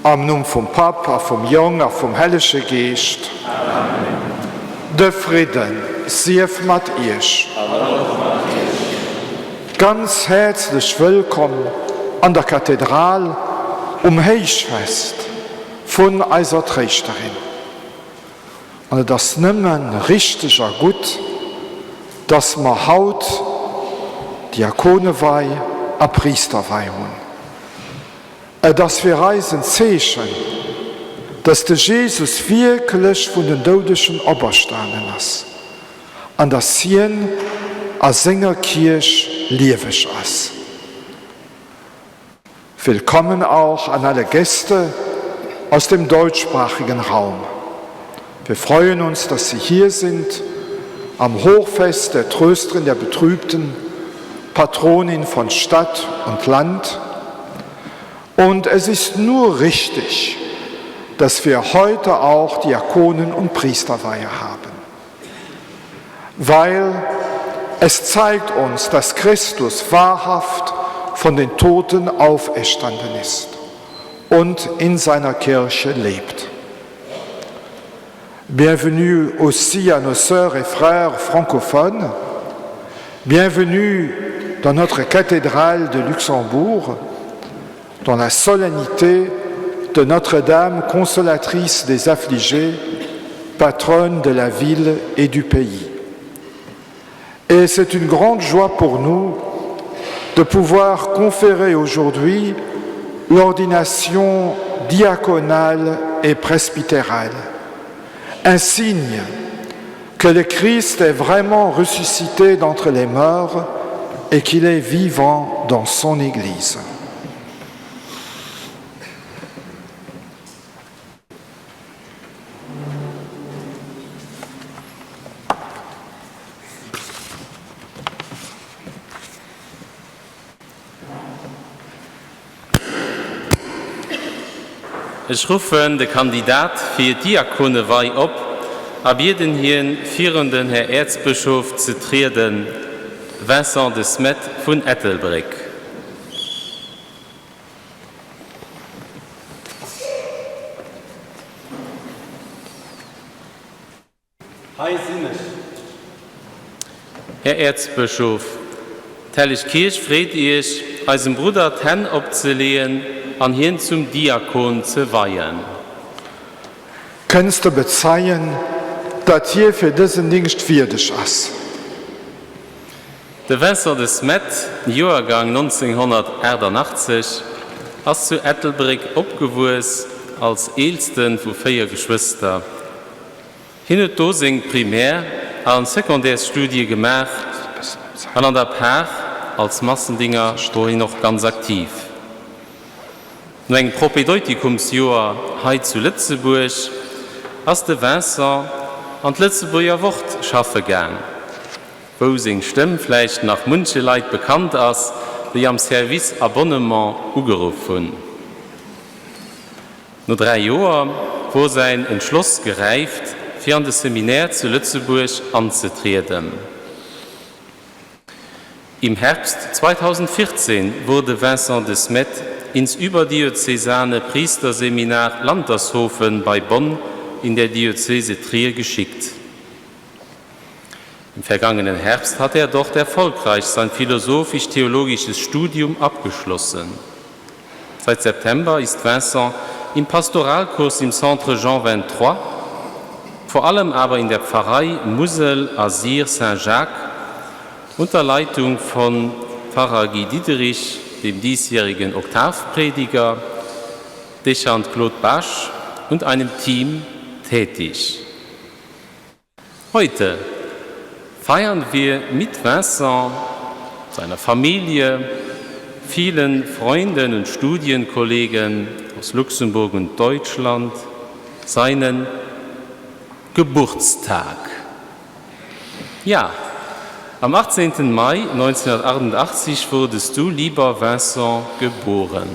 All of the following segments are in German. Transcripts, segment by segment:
Am Namen vom Papa, vom Jungen, vom Heiligen Geist. Amen. Der Frieden, sief mit euch. Ganz herzlich willkommen an der Kathedrale Heichfest von unserer Trichterin. Und das nimmen richtig gut, dass wir heute Diakonenweih und Priesterweih haben. Dass wir reisen zeichen, dass der Jesus wirklich von den Todischen auferstanden ist und dass sie als seiner Kirche lebendig ist. Willkommen auch an alle Gäste aus dem deutschsprachigen Raum. Wir freuen uns, dass Sie hier sind, am Hochfest der Trösterin der Betrübten, Patronin von Stadt und Land. Und es ist nur richtig, dass wir heute auch Diakonen- und Priesterweihe haben. Weil es zeigt uns, dass Christus wahrhaft von den Toten auferstanden ist und in seiner Kirche lebt. Bienvenue aussi à nos sœurs et frères francophones. Bienvenue dans notre cathédrale de Luxembourg, dans la solennité de Notre-Dame, consolatrice des affligés, patronne de la ville et du pays. Et c'est une grande joie pour nous de pouvoir conférer aujourd'hui l'ordination diaconale et presbytérale, un signe que le Christ est vraiment ressuscité d'entre les morts et qu'il est vivant dans son Église. Ich rufe den Kandidat für die Diakonenweih ab, ab jeden hier führenden Herr Erzbischof zu treten, Vincent de Smet von Ettelbruck. Herr Erzbischof, Tellich Kirch freut ich, als Bruder Ten abzulehen, an hin zum Diakon zu weihen. Kannst du bezeichnen, dass hier für diesen Dienst würdig ist? Der Vincent de Smet, Jahrgang 1988, ist zu Ettelbruck abgewusst als ältesten von 4 Geschwistern. Hin und da sind primär und Sekundärstudie gemacht und an der Paar als Massendinger war ich noch ganz aktiv. Nur ein Propedeuticumsjahr heute zu Lützeburg, als der Vincent an Lützeburger Wort schaffen gegangen, wo seine Stimme vielleicht nach manchen Leuten bekannt ist, die am Service Abonnement angerufen. Nach 3 Jahren war sein Entschluss gereift, für an das Seminar zu Lützeburg anzutreten. Im Herbst 2014 wurde Vincent de Smet ins überdiözesane Priesterseminar Landershofen bei Bonn in der Diözese Trier geschickt. Im vergangenen Herbst hat er dort erfolgreich sein philosophisch-theologisches Studium abgeschlossen. Seit September ist Vincent im Pastoralkurs im Centre Jean 23, vor allem aber in der Pfarrei Musel-Asir Saint-Jacques unter Leitung von Pfarrer Guy Diederich, dem diesjährigen Oktavprediger, Dechant Claude Basch und einem Team tätig. Heute feiern wir mit Vincent, seiner Familie, vielen Freunden und Studienkollegen aus Luxemburg und Deutschland seinen Geburtstag. Ja, am 18. Mai 1988 wurdest du, lieber Vincent, geboren.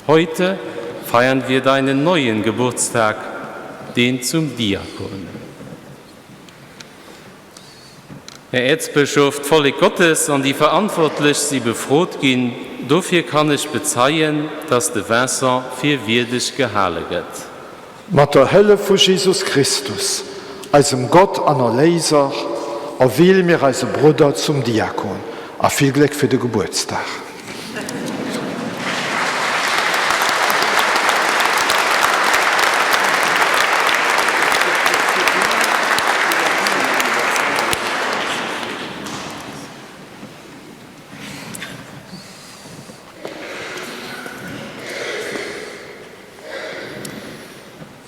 Heute feiern wir deinen neuen Geburtstag, den zum Diakon. Herr Erzbischof, volle Gottes an die Verantwortlichen, sie befroht gehen, dafür kann ich bezeihen, dass der Vincent für würdig gehalten wird. Mit der Hölle von Jesus Christus, unserem Gott an der Leiser, erwählen wir unseren Bruder zum Diakon. A viel Glück für den Geburtstag.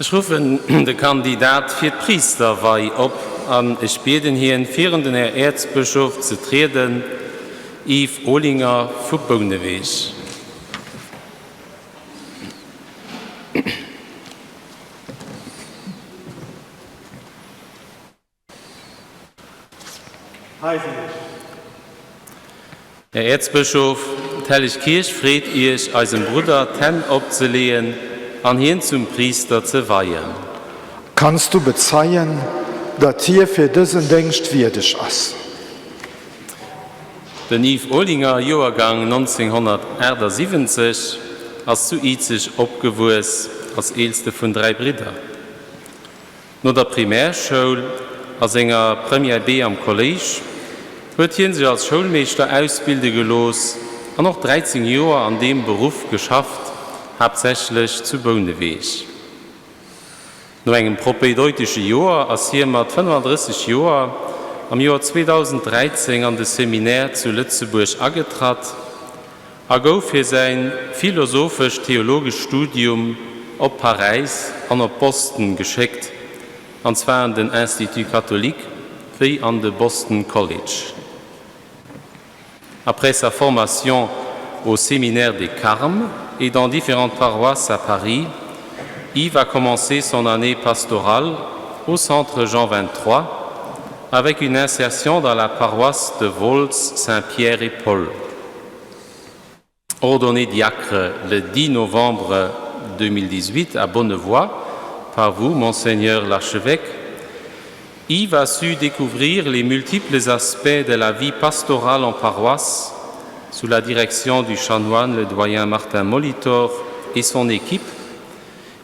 Ich rufe den Kandidat für die Priesterweihe ab an ich bitte hier führenden Herr Erzbischof zu treten, Yves Ohlinger von Bogneweg. Herr Erzbischof, Hellig Kirch fried ich als Bruder Ten abzulehen, an ihn zum Priester zu weihen. Kannst du bezeihen, dass hier für diesen Dienst würdig ist? Den Yves Ohlinger, Jahrgang 1978, als zu Izig abgewusst als älteste von 3 Brüdern. Nach der Primärschule, als enger Premier B am College, wird ihn sich als Schulmeister ausbilden gelos und noch 13 Jahre an dem Beruf geschafft, hauptsächlich zu Bogneweg. Nach einem propädeutischen Jahr, als hier mit 35 Jahren am Jahr 2013 an das Seminar zu Lützeburg angetrat, er für sein philosophisch-theologisches Studium auf Paris und auf Boston geschickt, und zwar an den Institut Catholique wie an den Boston College. Après sa formation au séminaire des Carmes et dans différentes paroisses à Paris, Yves a commencé son année pastorale au centre Jean XXIII avec une insertion dans la paroisse de Volz, Saint-Pierre et Paul. Ordonné diacre le 10 novembre 2018 à Bonnevoie par vous, Monseigneur l'archevêque, Yves a su découvrir les multiples aspects de la vie pastorale en paroisse sous la direction du chanoine, le doyen Martin Molitor et son équipe,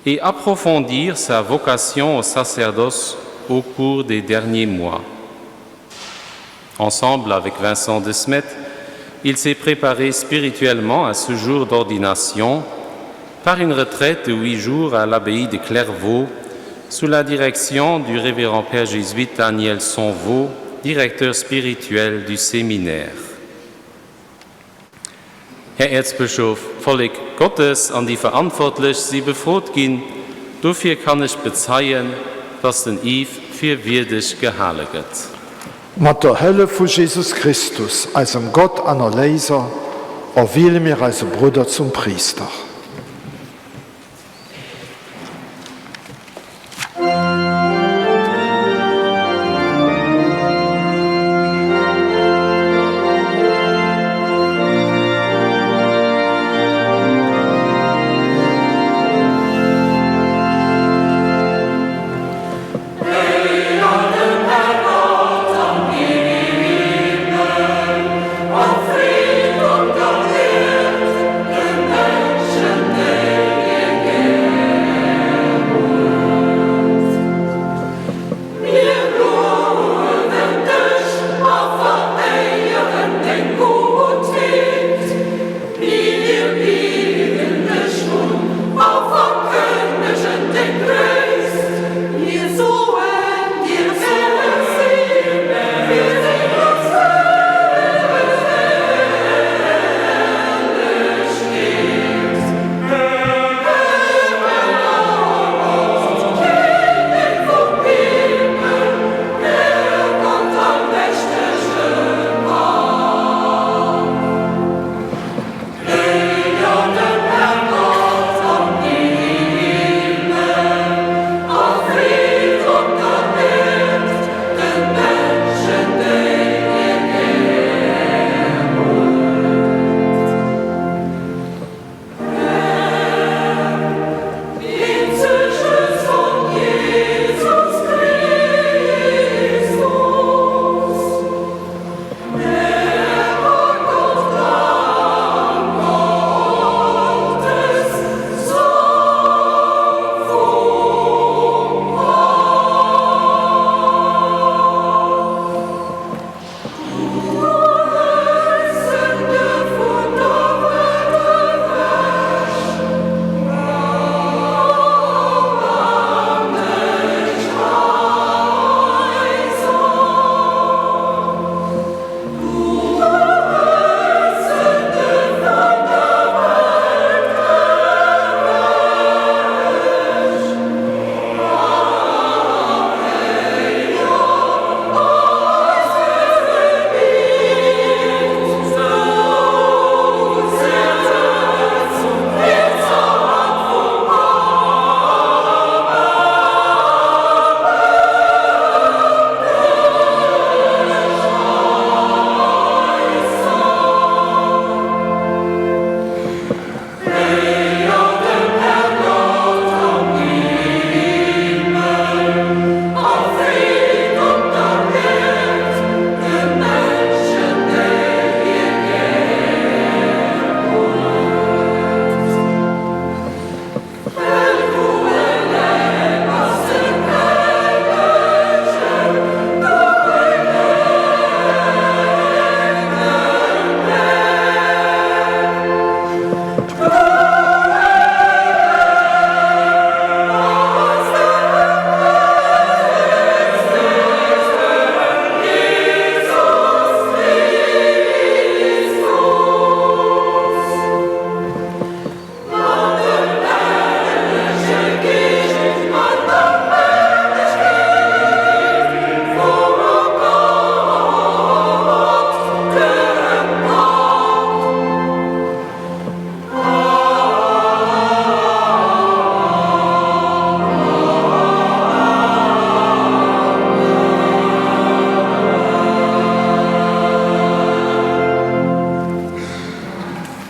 et approfondir sa vocation au sacerdoce au cours des derniers mois. Ensemble avec Vincent de Smet, il s'est préparé spirituellement à ce jour d'ordination par une retraite de 8 jours à l'abbaye de Clairvaux sous la direction du révérend père jésuite Daniel Sonvaux, directeur spirituel du séminaire. Herr Erzbischof, Volk Gottes, an die verantwortlich Sie befroht gehen, dafür kann ich bezeihen, dass den Yves für würdig gehalten wird. Mit der Hölle von Jesus Christus, unserem Gott an der Leiser, erwählen wir unseren Bruder zum Priester. Frieden und der Welt, den Menschen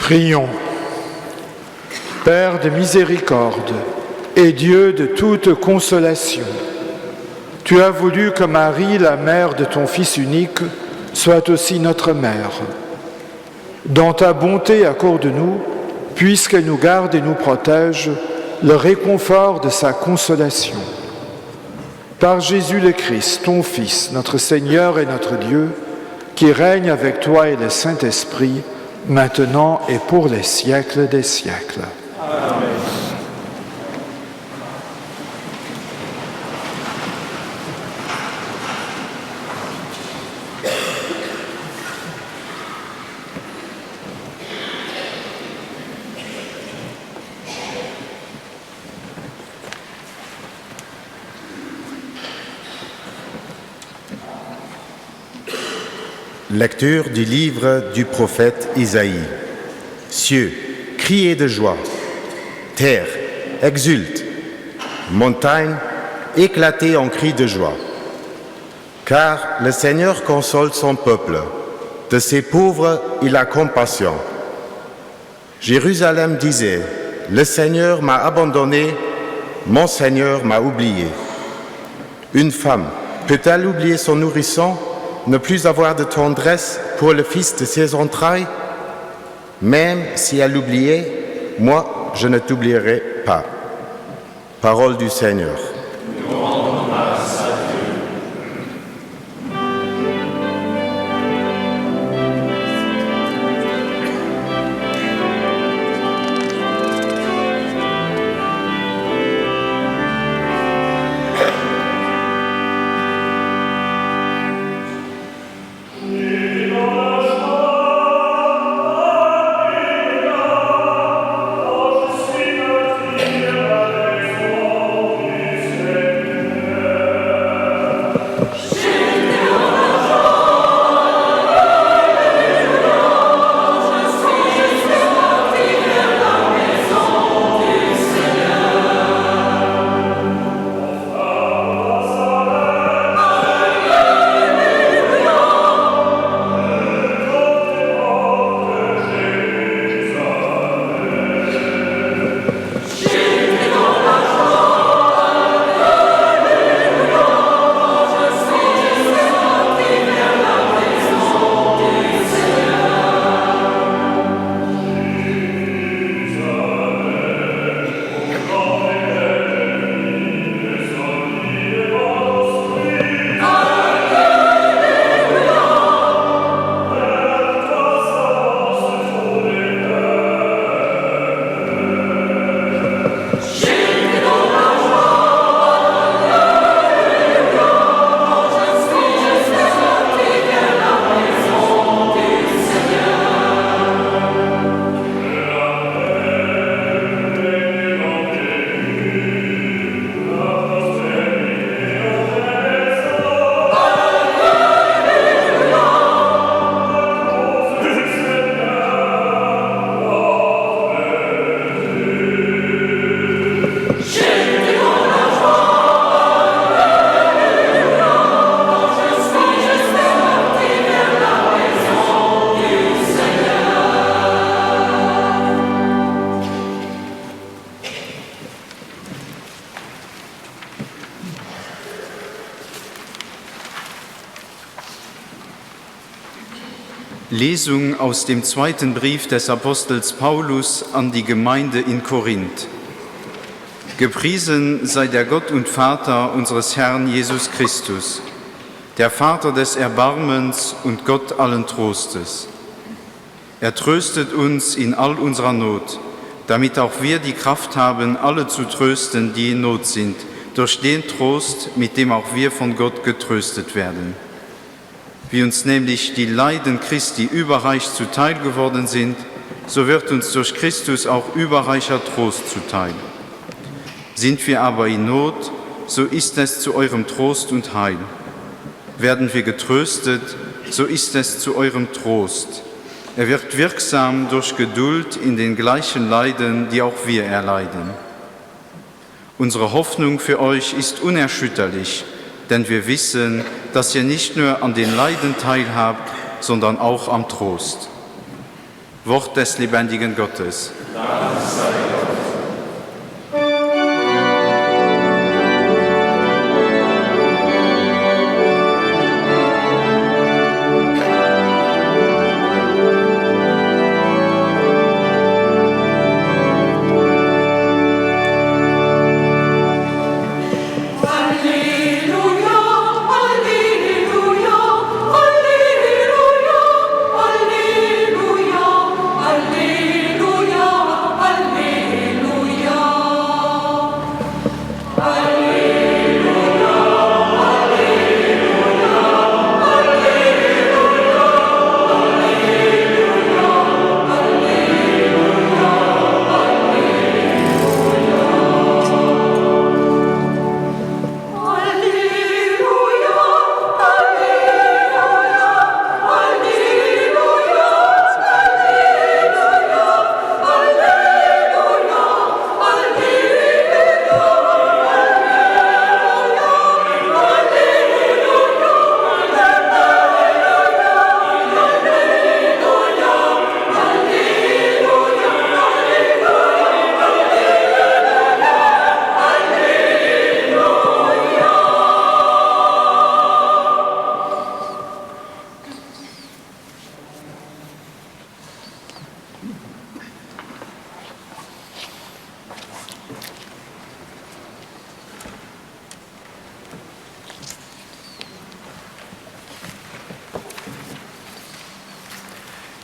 Prions. Père de miséricorde et Dieu de toute consolation, tu as voulu que Marie, la mère de ton Fils unique, soit aussi notre mère. Dans ta bonté, accorde-nous, puisqu'elle nous garde et nous protège, le réconfort de sa consolation. Par Jésus le Christ, ton Fils, notre Seigneur et notre Dieu, qui règne avec toi et le Saint-Esprit, maintenant et pour les siècles des siècles. Amen. Lecture du livre du prophète Isaïe. Cieux, criez de joie. Terre, exulte. Montagne, éclatez en cris de joie. Car le Seigneur console son peuple. De ses pauvres, il a compassion. Jérusalem disait, « Le Seigneur m'a abandonné, mon Seigneur m'a oublié. » Une femme, peut-elle oublier son nourrisson, ne plus avoir de tendresse pour le fils de ses entrailles? Même si elle l'oubliait, moi, je ne t'oublierai pas. Parole du Seigneur. Lesung aus dem zweiten Brief des Apostels Paulus an die Gemeinde in Korinth. Gepriesen sei der Gott und Vater unseres Herrn Jesus Christus, der Vater des Erbarmens und Gott allen Trostes. Er tröstet uns in all unserer Not, damit auch wir die Kraft haben, alle zu trösten, die in Not sind, durch den Trost, mit dem auch wir von Gott getröstet werden. Wie uns nämlich die Leiden Christi überreich zuteil geworden sind, so wird uns durch Christus auch überreicher Trost zuteil. Sind wir aber in Not, so ist es zu eurem Trost und Heil. Werden wir getröstet, so ist es zu eurem Trost. Er wird wirksam durch Geduld in den gleichen Leiden, die auch wir erleiden. Unsere Hoffnung für euch ist unerschütterlich, denn wir wissen, dass ihr nicht nur an den Leiden teilhabt, sondern auch am Trost. Wort des lebendigen Gottes.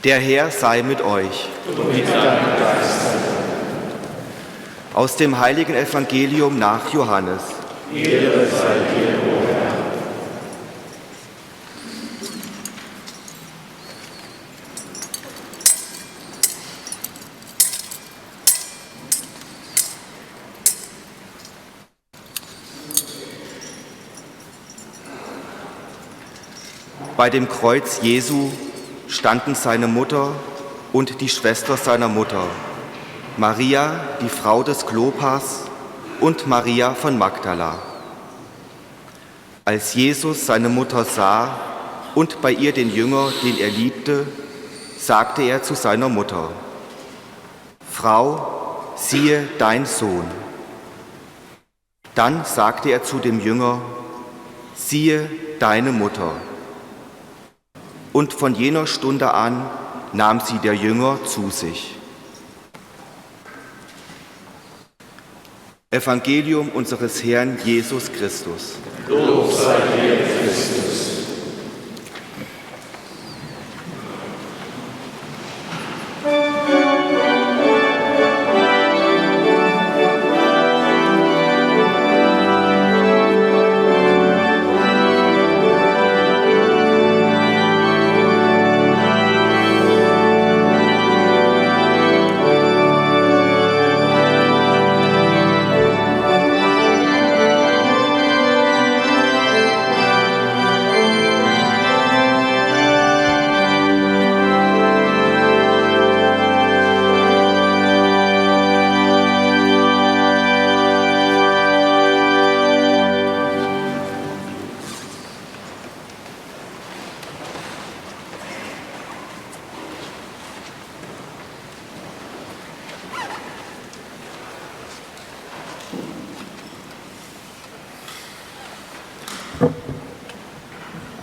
Der Herr sei mit euch. Aus dem heiligen Evangelium nach Johannes. Ehre sei dir, o Herr. Bei dem Kreuz Jesu standen seine Mutter und die Schwester seiner Mutter, Maria, die Frau des Klopas, und Maria von Magdala. Als Jesus seine Mutter sah und bei ihr den Jünger, den er liebte, sagte er zu seiner Mutter: Frau, siehe dein Sohn. Dann sagte er zu dem Jünger: Siehe deine Mutter. Und von jener Stunde an nahm sie der Jünger zu sich. Evangelium unseres Herrn Jesus Christus. Lob sei dir, Christus.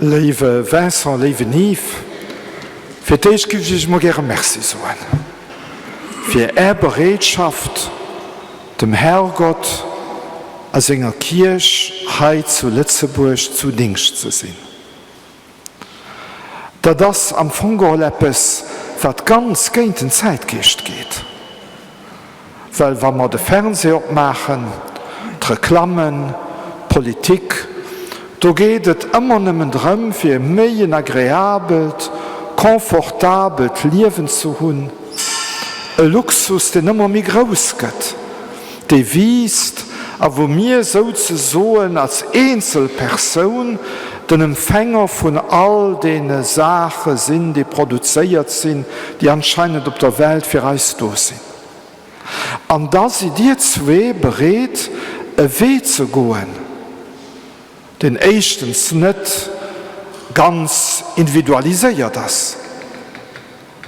Lieve Vincent, lieve Nief, für dich gebe ich mir gerne Merci sagen. Für eure Bereitschaft, dem Herrgott als seiner Kirche hier zu Lützeburg zu Dienst zu sein. Da das am Fungol etwas, was ganz gegen den Zeitgeist geht. Weil wenn wir den Fernseher abmachen, die Reklamen, Politik, da geht es immer nicht darum, für mehr ein agreabelt, komfortabelt Leben zu haben. Ein Luxus, der immer mehr groß geht. Der weist, wo wir sozusagen als Einzelperson den Empfänger von all den Sachen sind, die produziert sind, die anscheinend auf der Welt für uns da sind. Und da sind die zwei bereit, einen Weg zu gehen, den erstens nicht ganz individualisiert das.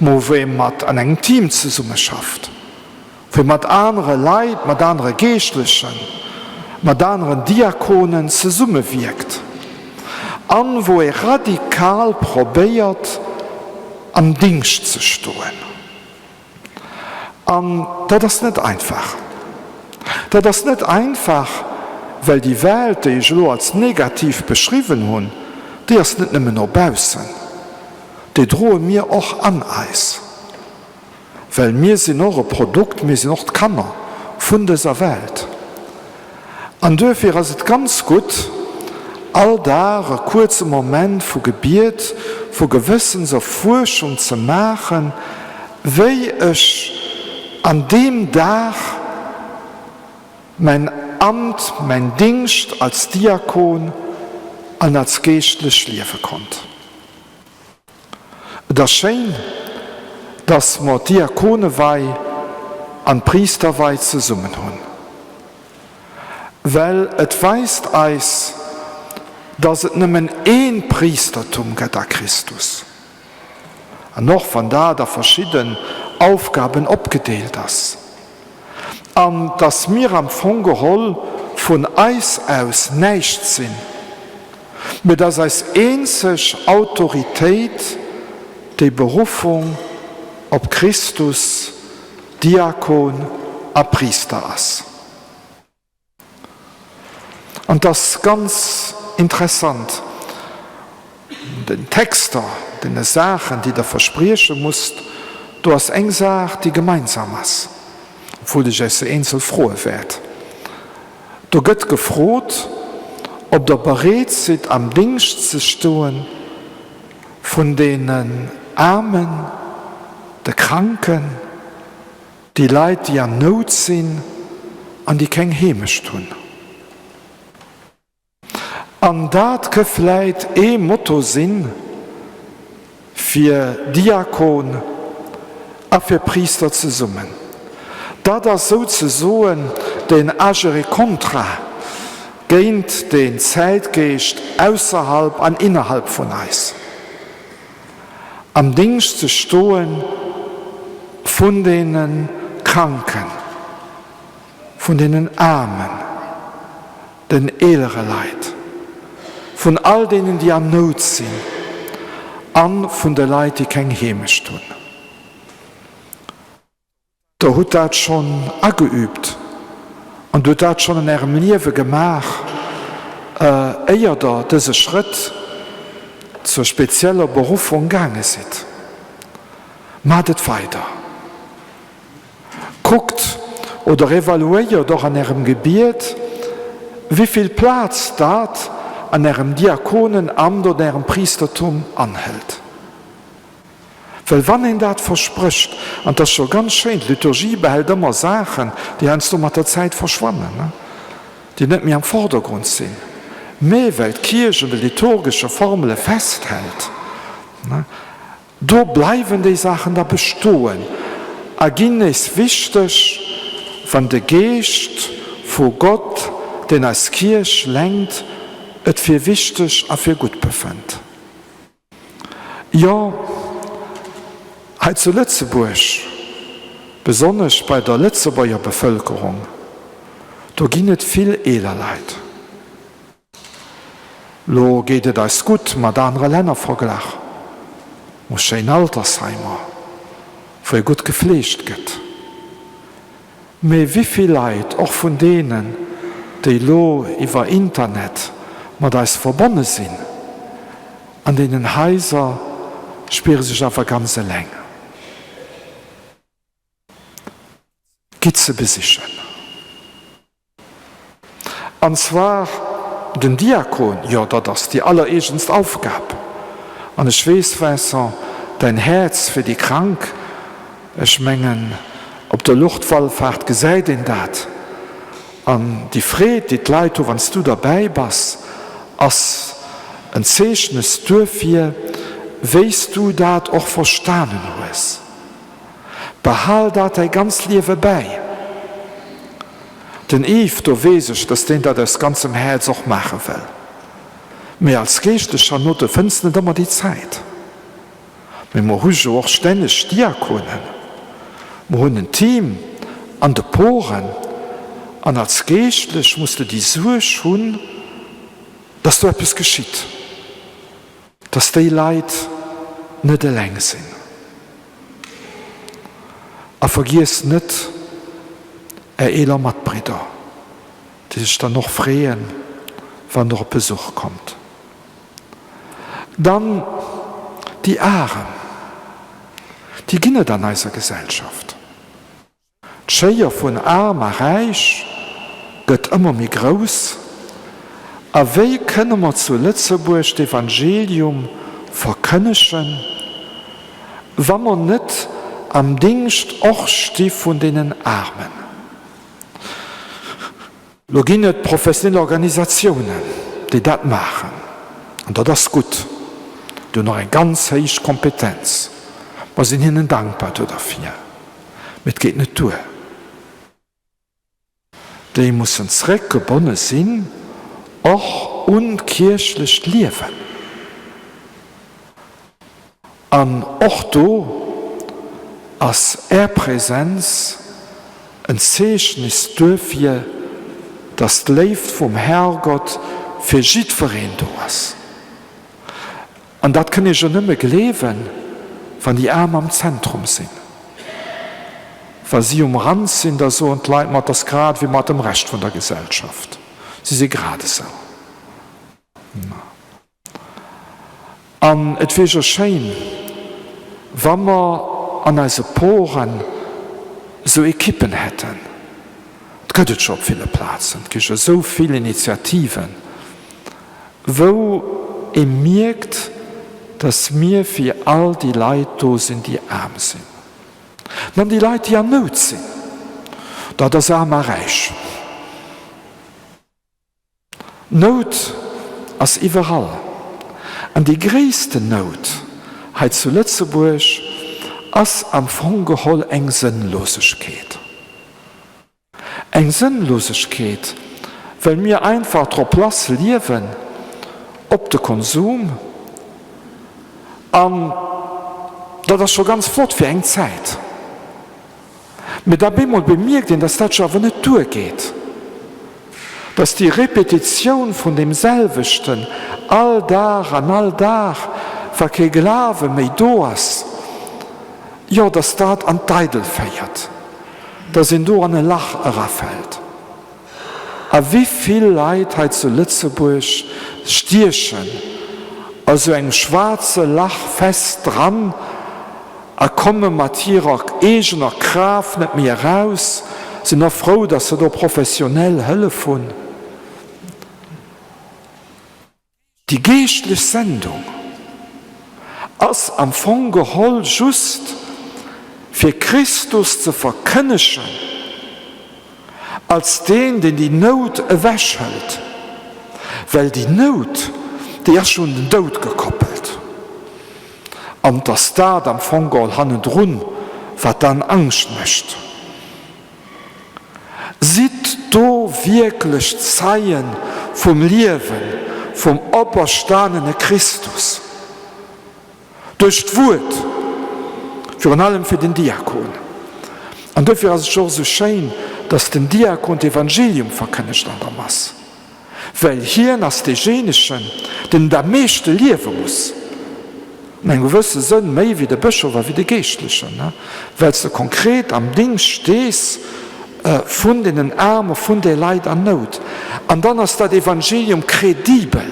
wo wir mit an einem Team zusammen schafft, wo mit anderen Leuten, mit anderen Geistlichen, mit anderen Diakonen zusammenwirkt, an wo er radikal probiert, am Dienst zu stehen. Das ist nicht einfach. Das ist nicht einfach, weil die Welt, die ich nur als negativ beschrieben habe, die ist nicht mehr nur draußen. Die drohen mir auch an Eis. Weil wir sind auch ein Produkt, wir sind auch die Kammer von dieser Welt. Und dafür ist es ganz gut, all da einen kurzen Moment von Gebet, von Gewissenserforschung zu machen, wie ich an dem Tag mein Amt, mein Dienst als Diakon und als geistlich leben konnte. Das ist schön, dass wir Diakonenweihe und Priesterweihe zusammen haben. Weil es weist uns, dass es nicht mehr ein Priestertum gibt an Christus. Und noch von da verschiedene Aufgaben abgedeelt ist. Dass wir am Fungehol von uns aus nicht sind, mit das als einzige Autorität die Berufung auf Christus, Diakon, a Priester ist. Und das ist ganz interessant. Den Texter, den Sachen, die du versprechen musst, du hast eine Sache, die gemeinsam ist. Obwohl ich es einzeln froh werde. Du wird gefroht, ob du bereit seid, am Dienst zu stehen von den Armen, den Kranken, die Leute, die an Not sind und die kein Heimisch tun. Und das kann vielleicht ein Motto sein für Diakon und für Priester zusammen. Das sozusagen den Agere Contra gegen den Zeitgeist außerhalb und innerhalb von uns. Am Dienst zu stehen von den Kranken, von den Armen, den älteren Leuten, von all denen, die an Not sind, an von den Leuten, die kein Heimisch tun. Du hast das schon angeübt und du hast das schon in ihrem Leben gemacht, ehe da diesen Schritt zur speziellen Berufung gegangen ist. Macht es weiter. Guckt oder evaluiert doch an ihrem Gebiet, wie viel Platz dort an ihrem Diakonenamt oder ihrem Priestertum anhält. Weil wenn ihn das verspricht, und das ist schon ganz schön, die Liturgie behält immer Sachen, die einst mit der Zeit verschwanden, ne? Die nicht mehr im Vordergrund sind. Mehr, weil die Kirche die liturgische Formel festhält. Ne? Da bleiben die Sachen da bestehen. Agin ist wichtig, wenn der Geist von Gott, den als Kirche lenkt, es für wichtig und für gut befindet. Ja, heute zu Lützeburg, besonders bei der Lützeburger Bevölkerung, da gibt es viel Elerleid. Lo geht es uns gut mit anderen Ländern vergleichen. Muss schön Altersheimer, wo gut gepflegt wird. Aber wie viele Leute, auch von denen, die lo über Internet mit uns verbunden sind, an denen Häuser spüren sich auf eine ganze Länge. Gibt es besichern. Und zwar den Diakon, ja, das ist die allererste Aufgabe. Und ich weiß, Vincent, dein Herz für die Krank, ich meine, ob der Luftfallfahrt gesagt in dat. Und die Freude, die Leute, wenn du dabei bist, als ein Zeichen dafür, weißt du das auch verstanden hast. Behalt das dein ganz Leben bei. Denn Eve, du weißt, dass den das ganz im Herz auch machen will. Mehr als geistlicher Note findest du nicht immer die Zeit. Wir haben auch ständig Diakonen. Wir haben ein Team an den Poren. Und als Geistlich musste die Suche schon, dass da etwas geschieht. Dass die Leute nicht allein sind. Aber vergiss nicht, Eler Matbrüder, die sich dann noch freuen, wenn der Besuch kommt. Dann die Armen, die gehen dann in unserer Gesellschaft. Die Schere von arm und reich wird immer mehr groß. Aber wie können wir zu Lützeburg das Evangelium verkündigen, wenn wir nicht am Dienst auch stehen von den Armen? Da gibt es professionelle Organisationen, die das machen. Und das ist gut. Die haben noch eine ganz hohe Kompetenz. Wir sind ihnen dankbar dafür. Das geht nicht durch. Die müssen zurückgebunden sein, auch unkirchlich leben. Und auch da, als Präsenz ein Zeichen ist dafür, dass das Leben vom Herrgott für jeden da ist. Und das kann ich schon nicht mehr leben, wenn die Armen am Zentrum sind. Weil sie am Rand sind, da so und leiden wir das gerade wie mit dem Rest von der Gesellschaft. Sie sind gerade so. Und es wäre schon schön, wenn wir an unseren Poren so Equipen hätten. Es gibt schon auf viele Plätze, es gibt schon so viele Initiativen, wo ihr merkt, dass wir für all die Leute da sind, die arm sind. Dann die Leute, die an Not sind, da das arme Reich. Not ist überall. Und die größte Not, heute zu Lützeburg, ist am Fungehol eng Sinnlosigkeit. Eng Sinnlosigkeit, weil wir einfach drauf Platz leben, ob der Konsum, das ist schon ganz flott für eine Zeit. Mit dabei mal bemerkt, dass das schon aber nicht durchgeht. Dass die Repetition von demselben all da an all da, was kein Glaube mehr da ist, ja, dass das an Teidel feiert. Dass in da an eine Lach fällt. Aber wie viele Leute heute zu Lützeburg stierchen, also ein schwarzer Lach fest dran, kommen mit ihrer eigener Kraft nicht mehr raus, sind noch froh, dass sie da professionell helfen. Die geistliche Sendung ist am Fungehol just für Christus zu verkündigen, als den die Not wäschelt. Weil die Not, die ist schon den Tod gekoppelt. Und das da am Fungehol hannet run, was dann Angst möchte. Sieht du wirklich Zeichen vom Leben, vom auferstandenen Christus. Durch die Wut, vor allem für den Diakon. Und dafür ist es schon so schön, dass den Diakon das Evangelium verkündigt an der Masse. Weil hier nach den Genischen, den der meiste leben muss. In einem gewissen Sinn mehr wie der Bischof, wie der Geistliche. Ne? Weil du konkret am Ding stehst, von den Armen, von den Leuten an Not. Und dann ist das Evangelium kredibel.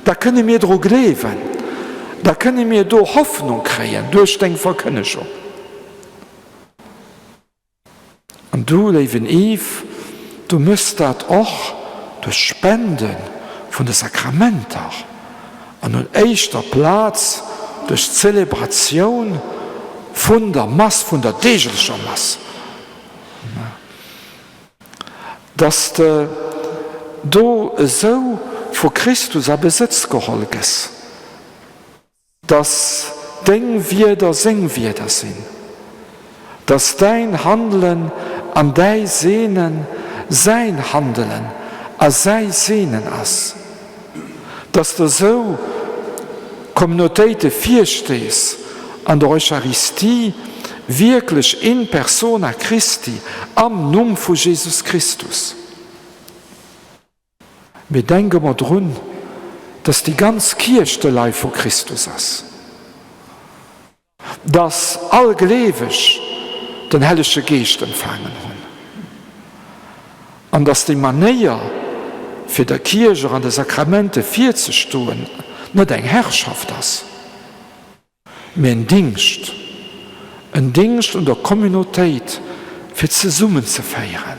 Da können wir drauf leben. Da können wir durch Hoffnung kriegen, durch den Verkündigung. Und du, lieben Eve, du musst das auch durch Spenden von den Sakramenten an erster Platz durch Zelebration von der Masse, von der täglichen Masse. Dass du so vor Christus ein Besitz geholt ist. Dass dein Wirder sein Wirder sind. Dass dein Handeln an dein Sehnen sein Handeln an sein Sehnen ist. Dass du so Kommunität vier stehst, an der Eucharistie wirklich in persona Christi, am Namen von Jesus Christus. Wir denken mal dran, dass die ganze Kirche der Leib von Christus ist. Dass allgläubig den Heiligen Geist empfangen haben. Und dass die Manier für die Kirche an den Sakramenten vorzustehen nicht eine Herrschaft ist, aber ein Dienst. Ein Dienst und der Kommunität für zusammen zu feiern,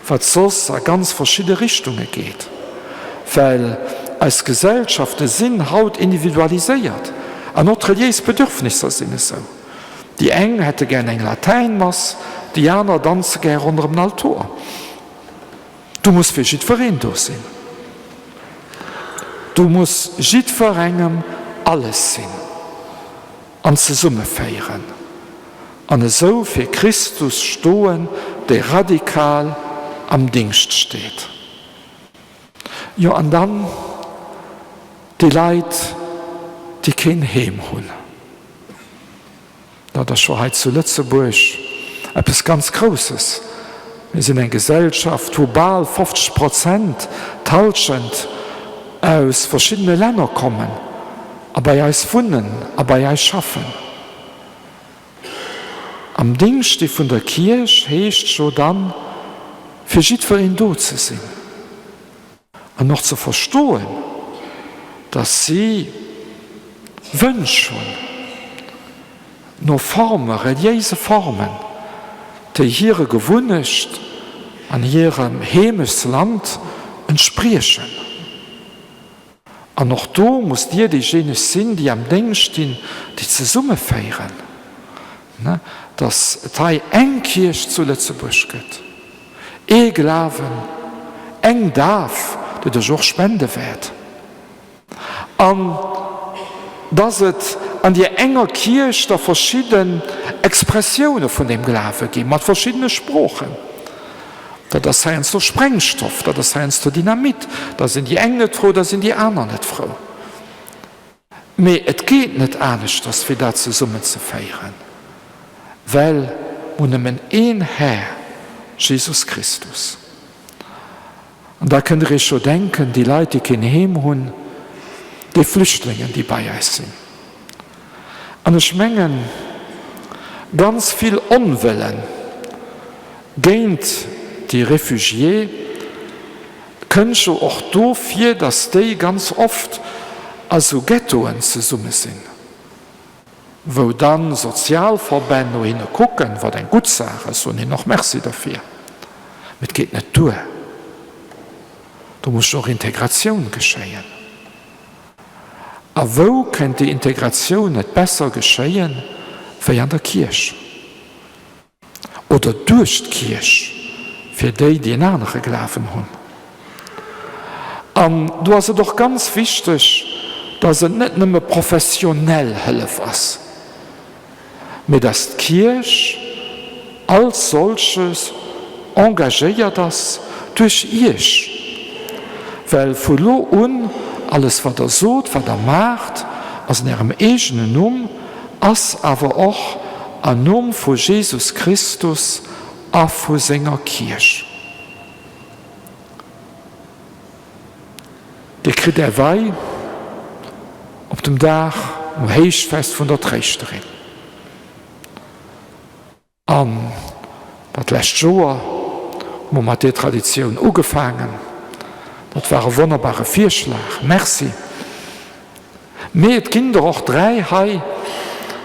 was sonst in ganz verschiedene Richtungen geht. Weil als Gesellschaft der Sinn haut individualisiert, an notre religiöse Bedürfnisse sind so. Die einen hätten gerne ein Lateinmass, die anderen tanzen gerne unter dem Altar. Du musst für jeden da sein. Du musst jeden alles sein. Und zusammen feiern. Und so für Christus stehen, der radikal am Dienst steht. Ja, und dann die Leute, die kein Heim haben. Das ist schon heute zu Lützeburg etwas ganz Großes. Wir sind eine Gesellschaft, wo bald 50% tauschend aus verschiedenen Ländern kommen, aber ja es finden, aber ja es schaffen. Am Dienst von der Kirche heißt schon dann, für jeden da zu sein. Und noch zu verstehen, dass sie wünschen, nur Formen, religiöse Formen, die ihre gewünscht an ihrem Heimesland entsprechen. Und noch da muss dir diejenigen sein, die am Dienst stehen, die zusammen feiern. Ne? Dass die eng Kirche zu Lützeburg geht. Glauben, eng darf, die das auch spenden wird. Und dass es an die enger Kirche da verschiedene Expressionen von dem Glauben gibt, mit verschiedenen Sprachen. Das sei uns der Sprengstoff, das sei uns der Dynamit, da sind die einen nicht froh, da sind die anderen nicht froh. Aber es geht nicht anders, dass wir da zusammen zu feiern. Weil wir nehmen einen Herr, Jesus Christus. Und da könnt ihr schon denken, die Leute, die kein Heim haben, die Flüchtlinge, die bei uns sind. Und ich meine, ganz viel Unwillen gegen die Refugiés können schon auch dafür, dass die ganz oft also Ghettoen zusammen sind. Wo dann Sozialverbände hingucken, was eine gute Sache ist, und ich noch merci dafür. Das geht nicht durch. Da muss auch Integration geschehen. Aber wo kann die Integration nicht besser geschehen, wie an der Kirche? Oder durch die Kirche, für die einen anderen Glauben haben. Du hast doch ganz wichtig, dass es nicht nur professionell hilft ist, aber dass die Kirche als solches engagiert ist durch ihr. Weil von da an alles, was er sagt, was er macht, aus ihrem eigenen Namen, ist aber auch ein Name von Jesus Christus und von seiner Kirche. Der kriegt er Weih auf dem Tag am Heischfest von der Trächterin. Das letzte Jahr haben wir mit der Tradition angefangen. Das war ein wunderbarer Vorschlag. Merci. Mir hat Kinder auch 3 Hei,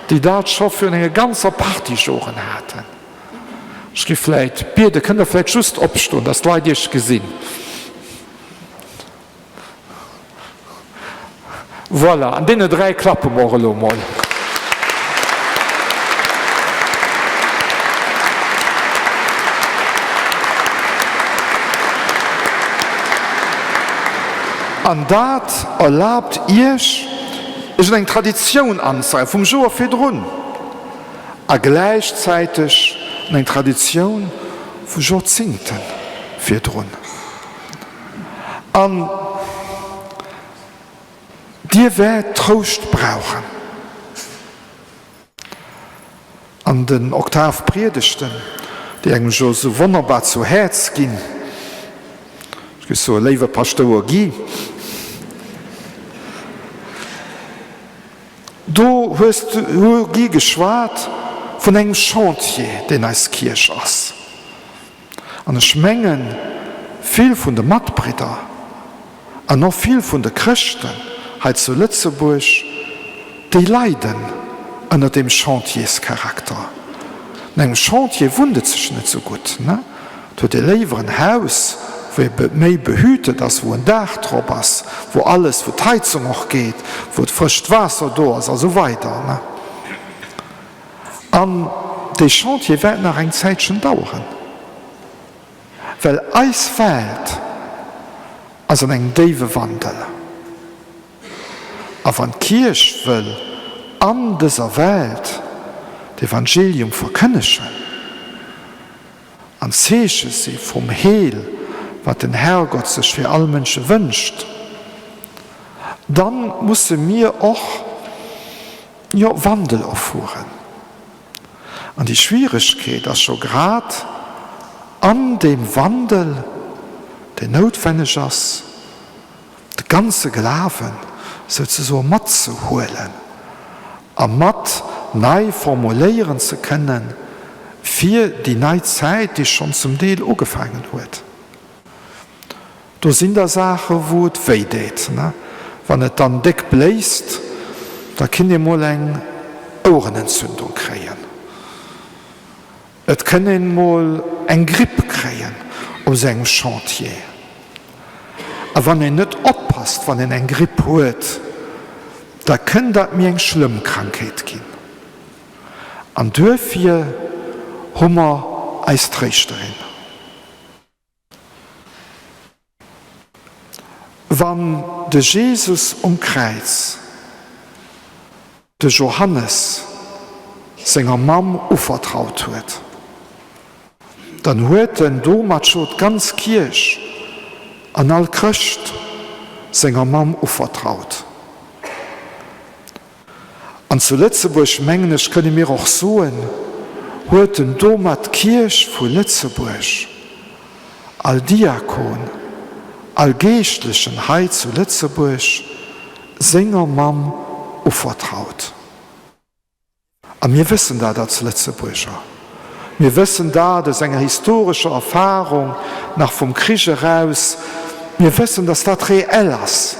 die das schon für eine ganze Party schoren hatten. Ich gehe vielleicht, Bier, die können vielleicht just abstehen, das war dir gesehen. Voilà, an denen 3 klappen wir mal. Und das erlaubt ihr, ist eine Tradition anzeigen, vom Jahr für drin. Aber gleichzeitig eine Tradition von Jahrzehnten für drin. Und die werden Trost brauchen. an den Oktavpredigten, die eigentlich schon so wunderbar zu Herz gehen. Ich gehe so, liebe Pastor Guy, du hast Guy geschwart von einem Chantier, den als Kirche ist. Und ich meine, viel von den Matbrüdern und noch viel von den Christen, halt zu Lützeburg, die leiden unter dem Chantierscharakter. In einem Chantier wundet sich nicht so gut. Ne? Du hast lieber ein Haus, wo mehr behütet ist, wo ein Dach drauf ist, wo alles, wo die Heizung auch geht, wo frisches Wasser da ist und so weiter. Ne? Und die Chantier werden nach einer Zeit schon dauern. Weil Eis fällt, also ein Deiwewandel. Aber wenn die Kirche will an dieser Welt das Evangelium verkündigen, und zeigen sie vom Heil, was den Herrgott sich für alle Menschen wünscht, dann müssen wir auch Wandel aufführen. Und die Schwierigkeit ist schon gerade an dem Wandel, der notwendig ist, die ganze Glauben sozusagen mitzuholen, und mit neu formulieren zu können, für die neue Zeit, die schon zum Teil angefangen wird. Da sind da Sachen, wo es weh tut. Ne? Wenn es dann dick bläst, da kann ich mal eine Ohrenentzündung kriegen. Es können mal eine Grippe kriegen aus einem Chantier. Aber wenn ihr nicht aufpasst, wenn ihr eine Grippe hat, da kann das mir eine schlimme Krankheit geben. Und dafür haben wir als Trichterin. Wenn der Jesus Kreuz, der Johannes, seiner Mam anvertraut hat, dann hat den Domat schon ganz Kirche an all Christ seiner Mam anvertraut. Und zu Lützeburg, mengnisch, können wir auch sagen, hat den Domat Kirche von Lützeburg, all Diakon, all Geistlichen Heil zu Lützeburg, seiner Mam anvertraut. Und wir wissen da, dass Lützeburger. Wir wissen da, dass eine historische Erfahrung nach vom Krieg heraus, wir wissen, dass das reell ist.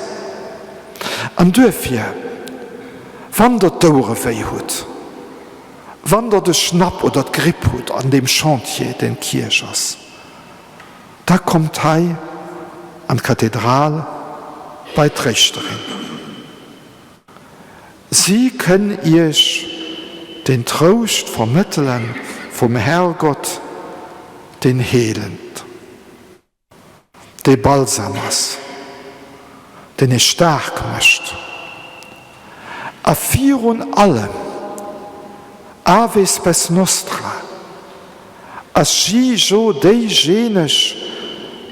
Und dafür, wenn der Tore weh hat, wenn der Schnapp oder die Grippe hat an dem Chantier, den Kirche ist, da kommt er an die Kathedrale bei der Trichterin. Sie können euch den Trost vermitteln vom Herrgott, den Heilend, den Balsamas, den ich stark möchte. A vieren allem, Ave spes nostra, as sie so dejenisch,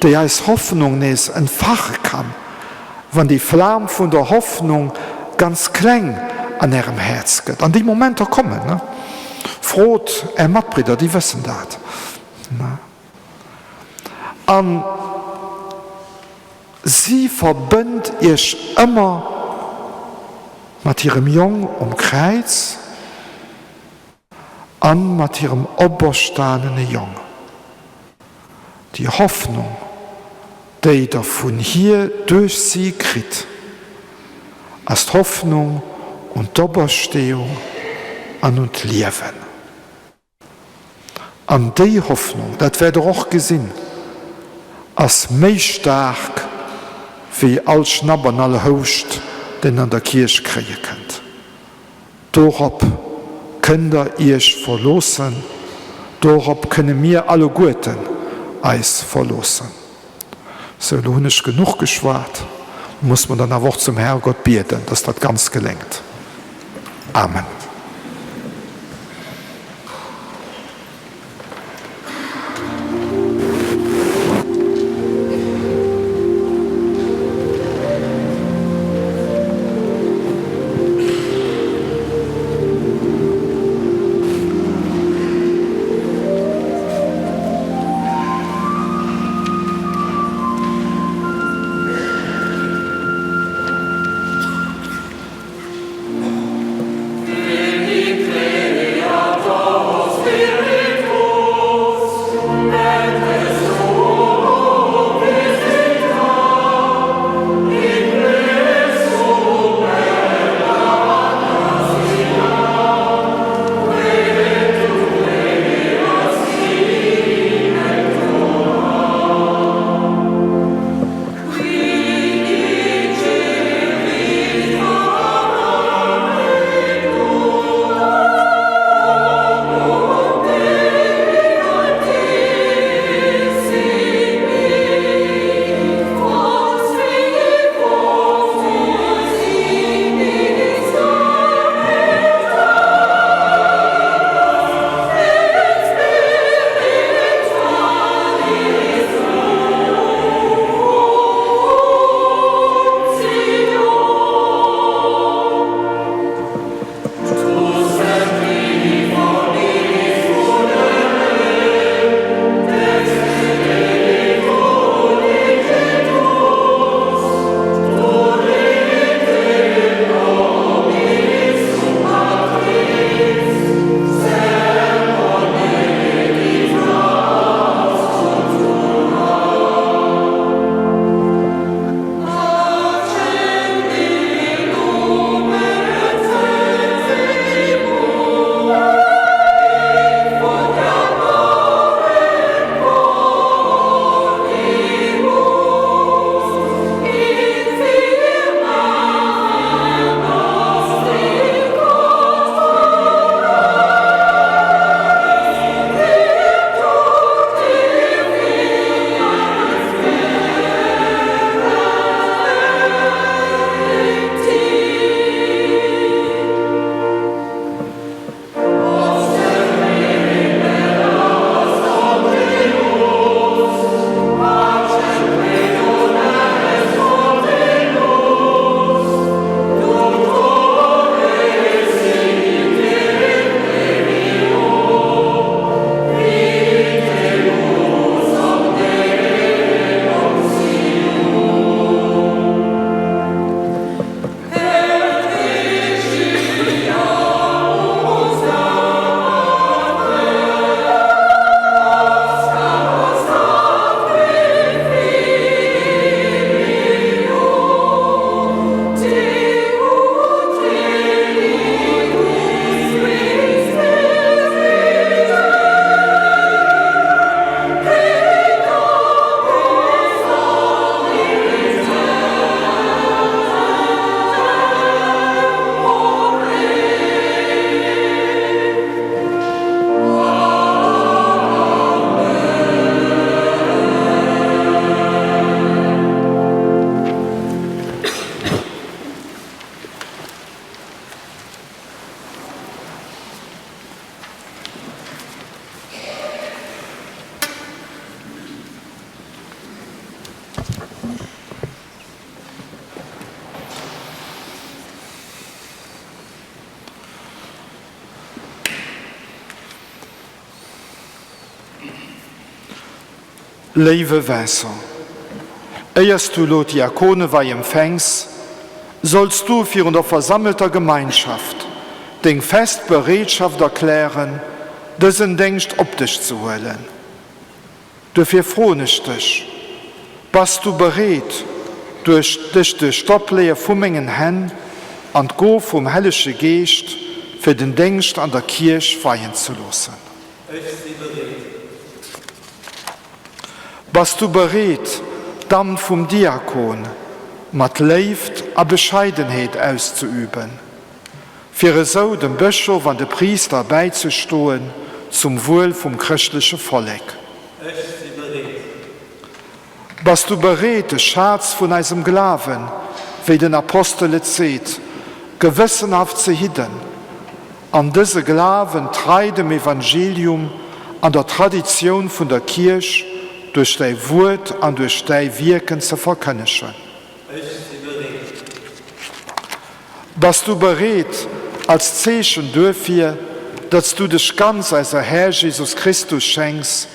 der als Hoffnung nes entfachen kann, wenn die Flamme von der Hoffnung ganz klein an ihrem Herz geht. An die Momente kommen, ne? Frot, Matbrüder, die wissen das. Ne? Sie verbindet ich immer mit ihrem Jung Kreuz und mit ihrem oberstehenden Jung. Die Hoffnung, die er von hier durch sie kriegt, als Hoffnung und Oberstehung an und Leben. An die Hoffnung, das wird auch gesehen, als mehr stark wie all Schnabbern, alle Host, den an der Kirche kriegen könnt. Darauf könnt ihr euch verlassen, darauf können wir alle Guten eis verlassen. So, du hast nicht genug geschwart, muss man dann auch zum Herrgott beten, dass das ganz gelingt. Amen. Liebe Vincent, eierst du lo Diakone wei empfängst, sollst du für der versammelter Gemeinschaft den fest Bereitschaft erklären, diesen Dienst ob dich zu holen. Dafür frohne ich dich, bist du bereit, dich durch Stopplehre von meinen Händen und Go vom Heilige Geist für den Dienst an der Kirche weihen zu lassen. Bist du bereit, dann vom Diakon mit Leid und Bescheidenheit auszuüben, für so dem Bischof und dem Priester beizustehen zum Wohl vom christlichen Volk? Bist du bereit, den Schatz von unserem Glauben, wie den Apostel sagt, gewissenhaft zu hüten, an diese Glauben treu dem Evangelium, an der Tradition von der Kirche, durch dein Wort und durch dein Wirken zu verkünden? Bist du bereit, als Zeichen dafür, dass du dich ganz als der Herr Jesus Christus schenkst,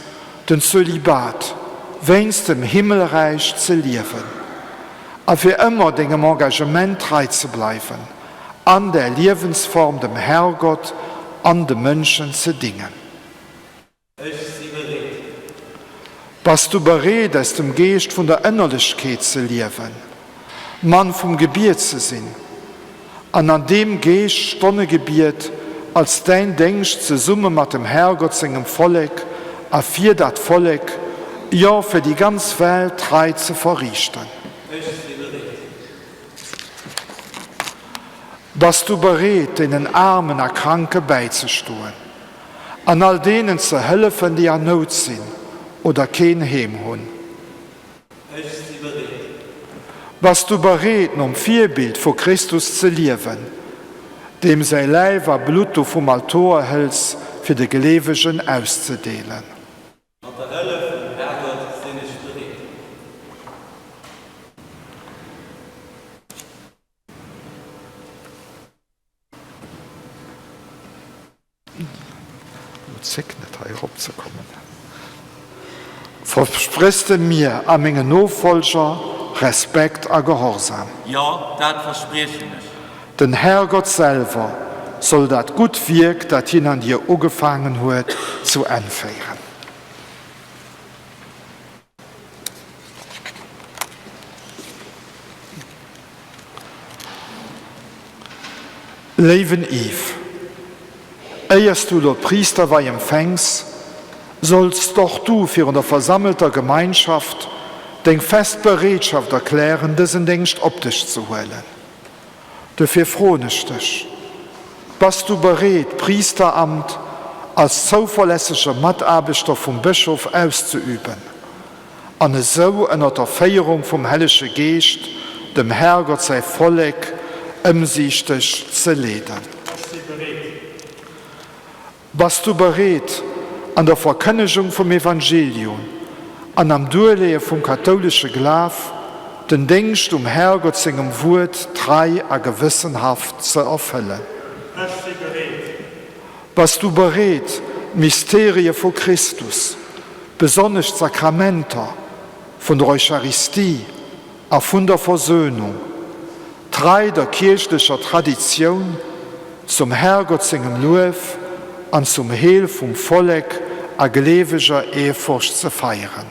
den Zölibat, wenn's dem Himmelreich zu leben, und für immer dem Engagement treu zu bleiben, an der Lebensform dem Herrgott, an den Menschen zu dienen? Bist du bereit, aus dem Geist von der Innerlichkeit zu leben, Mann vom Gebet zu sein, und an dem Geist Stonnegebiet als dein Dienst zusammen mit dem Herrgott seinem Volk, und für das Volk, ja für die ganze Welt treu zu verrichten? Bist du bereit, den Armen und Kranken beizustehen, an all denen zu helfen, die an Not sind oder kein Heim haben? Bist du bereit, um Vorbild von Christus zu leben, dem sein Leib und Blut vom Altar hält, für die Gläubigen auszudehnen? Versprichst du mir an meine Nachfolger Respekt und Gehorsam? Ja, das verspreche ich. Den Herrgott selber soll das gut Werk, das ihn an dir angefangen hat, zu anführen. Leben Eve, eierst du der Priester bei empfängst, sollst doch du für eine versammelte Gemeinschaft den Festbereitschaft erklären, diesen Dienst ob dich zu holen. Dafür frohne ich dich. Bist du bereit, Priesteramt als zuverlässiger Mitarbeiter vom Bischof auszuüben, und so in der Feierung vom Heiligen Geist dem Herrgott sein Volk umsichtig zu leiten? Bist du bereit, an der Verkündigung vom Evangelium, an am Durchleben vom katholischen Glauben, den Dienst Herrgott seinem Wort treu und gewissenhaft zu erfüllen? Bist du bereit, Mysterien von Christus, besonders Sakramenter, von der Eucharistie und von der Versöhnung, treu der kirchlicher Tradition, zum Herrgott seinem Lob und zum Heil vom Volk a gläubiger Ehrfurcht zu feiern?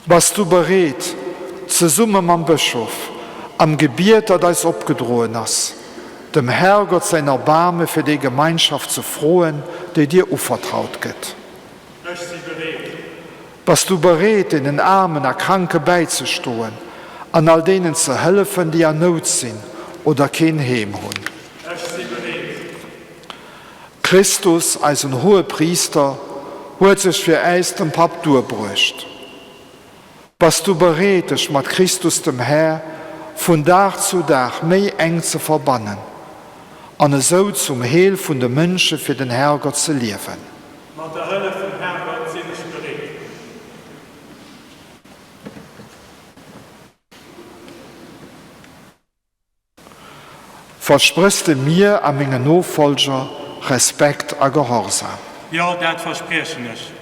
Bist du bereit, zusammen mit dem Bischof am Gebiet, das abgedrohen ist, dem Herrgott sein Erbarmen für die Gemeinschaft zu freuen, die dir anvertraut wird? Bist du bereit, den Armen und Kranken beizustehen, an all denen zu helfen, die an Not sind oder kein Heim haben? Christus als ein hoher Priester hat sich für uns den Pap durchgebracht. Bist du bereit, dich mit Christus dem Herr von Tag zu Tag mehr eng zu verbannen und so zum Heil von den Menschen für den Herrgott zu leben? Mit der Hölle vom Herrgott sind ich bereit. versprichst du mir an meine Nachfolger Respekt und Gehorsam. Ja, das verspreche ich.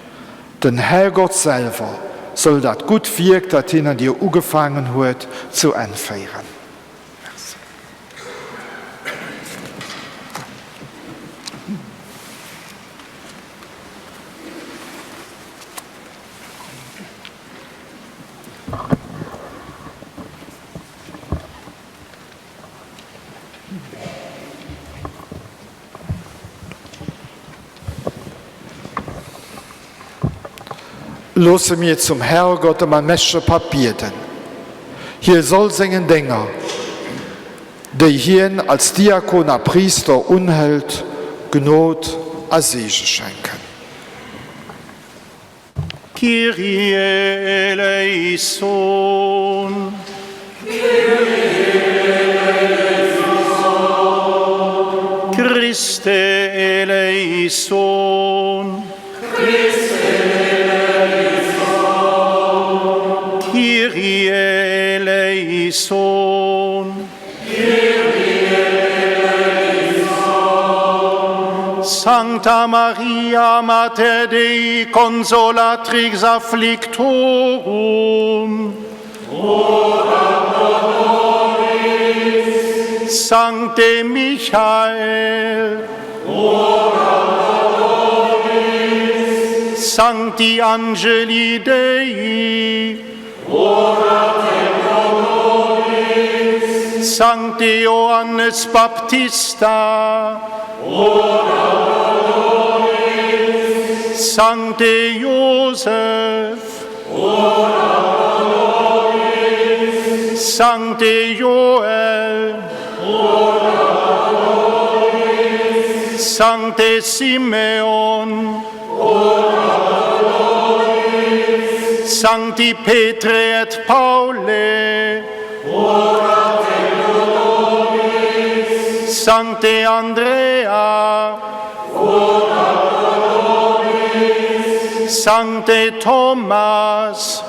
Den Herrgott selber soll das gut Werk, das ihn an dir angefangen hat, zu Ende führen. Lasse mir zum Herrgott mein Mesche Papierden. Hier soll singen Dinger, die hier als Diakoner Priester unhält, Gnot a Segen schenken. Kyrie eleison. Christe eleison. Kyrie eleison. Sancta Maria Mater Dei Consolatrix Afflictorum. Sancte Michael. Sancti Angeli Dei. Sancte Johannes Baptista. Sancte Joseph. Sancte Joel. Sancte Simeon. Sancti Petre et Paule. Sancte Andrea. Sancte Thomas.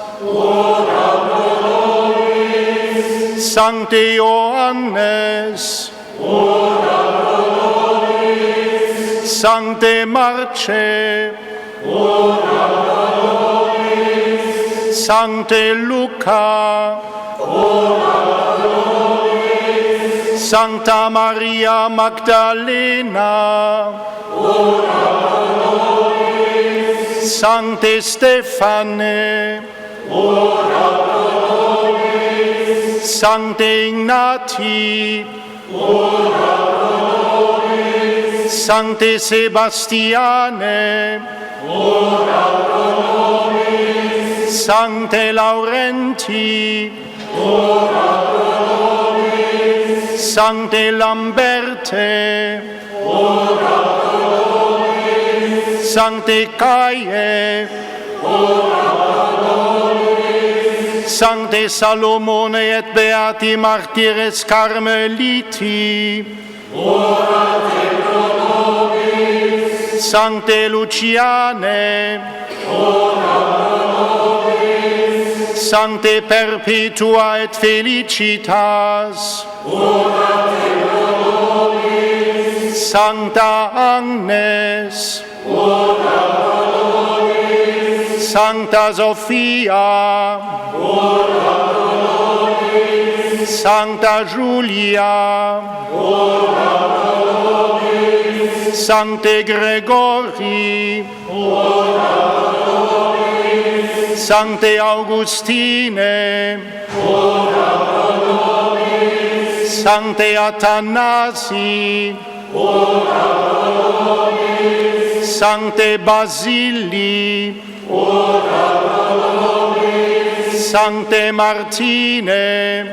Sancte Johannes. Sancte Marce. Sancte Luca. Sancta Maria Magdalena. Sancte Stephane. Sancte Ignati. Sancte Sebastiane. Sancte Laurenti. Sancte Lamberte. Sancte Caie. Sancte Salomone et Beati Martyres Carmeliti. Sancte Luciane. Sancte Perpetua et Felicitas. Sancta Agnes. Sancta Sophia. Sancta Julia. Sancte Gregori. Sancte Augustine. Sancte Athanasi. Sancte Basili. Sancte Martine.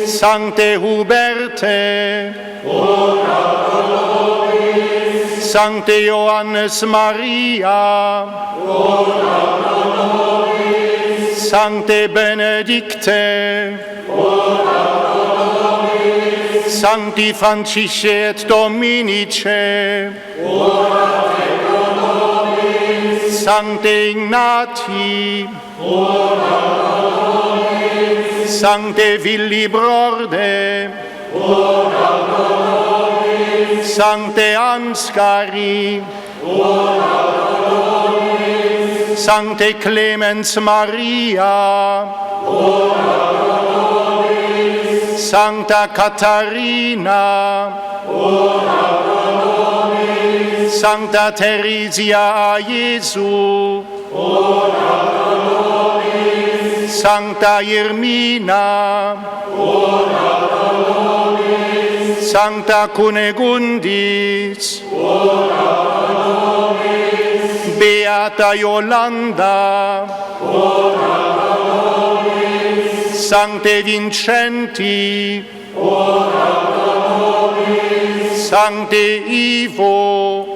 Sancte Huberte. Sancte Johannes Maria. Sancte Benedicte. Sancti Francisci et Dominice. Sancte Ignati. Sancte Willibrorde, Sancte Ansgari, Sancte Clemens Maria, Sancta Katharina, Sancta Theresia a Jesu, Sancta Irmina, Sancta Cunegundis, Beata Iolanda, Sancte Vincenti, Sancte Ivo,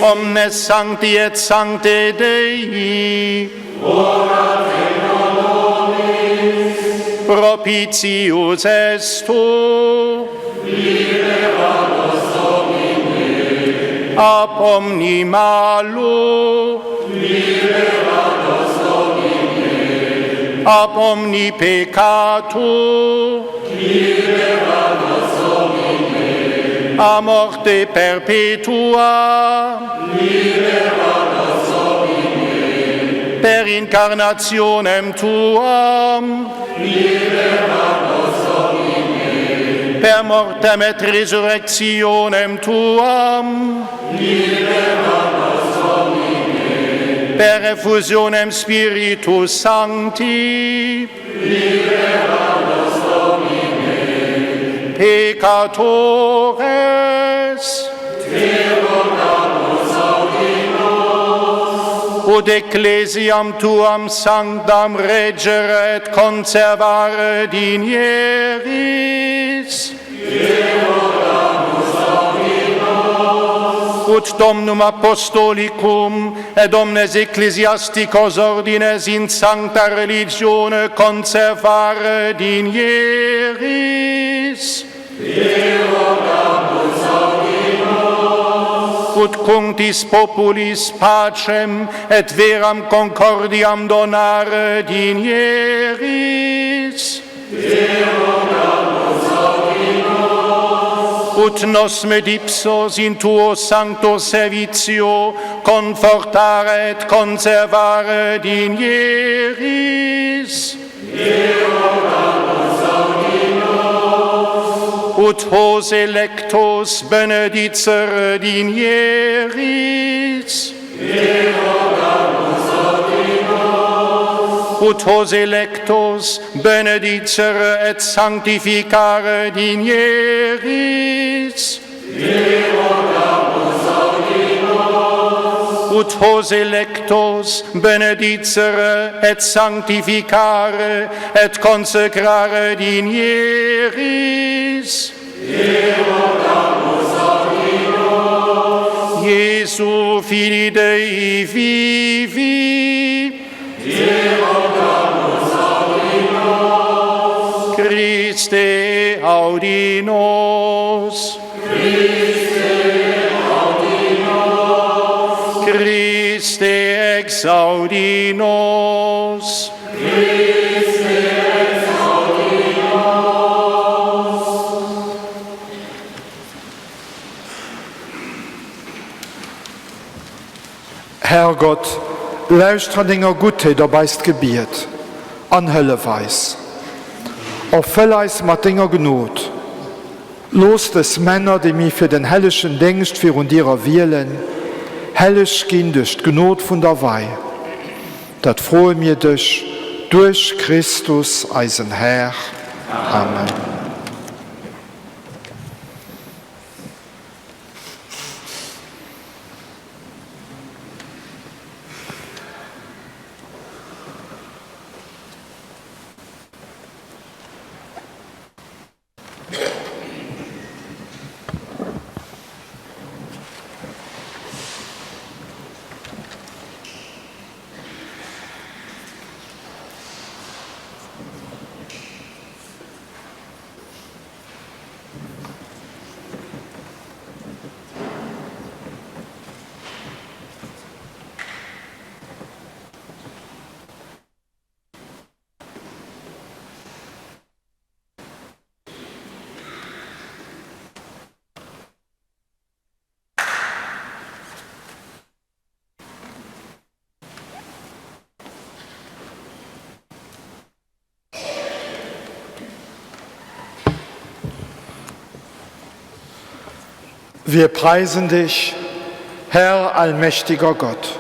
omnes sancti et sancte Dei, propitius est tu, ab omni malo, ab omni peccato, a morte perpetua, per incarnationem tuam, per mortem et resurrectionem tuam, per effusionem Spiritus Sancti, peccatores, ut ecclesiam tuam sanctam regere et conservare dinieris, ut Domnum Apostolicum et omnes ecclesiasticos ordines in sancta religione conservare dinieris, ut cunctis populis pacem et veram concordiam donare dinieris, ut nos med ipsos in tuo sancto servitio confortare et conservare dinieris, ut hos electos benedicere dinieris, ut hos electos benedicere et sanctificare dinieris, ut hos electos benedicere et sanctificare et consecrare dinieris, Iesu Filii Dei vivi, Christe audi nos, Christe exaudi nos, Herrgott, luister an enger Gutheit erbeist gebiert, an Hölleweis. Erfüll eis mat enger Gnot. Los des Männer, die mi für den hellischen Dienst für und ihrer Wielen, hellisch gehen durch Gnot von der Weih. Dat frohe mir dich durch Christus, eisen Herr. Amen. Wir preisen dich, Herr allmächtiger Gott,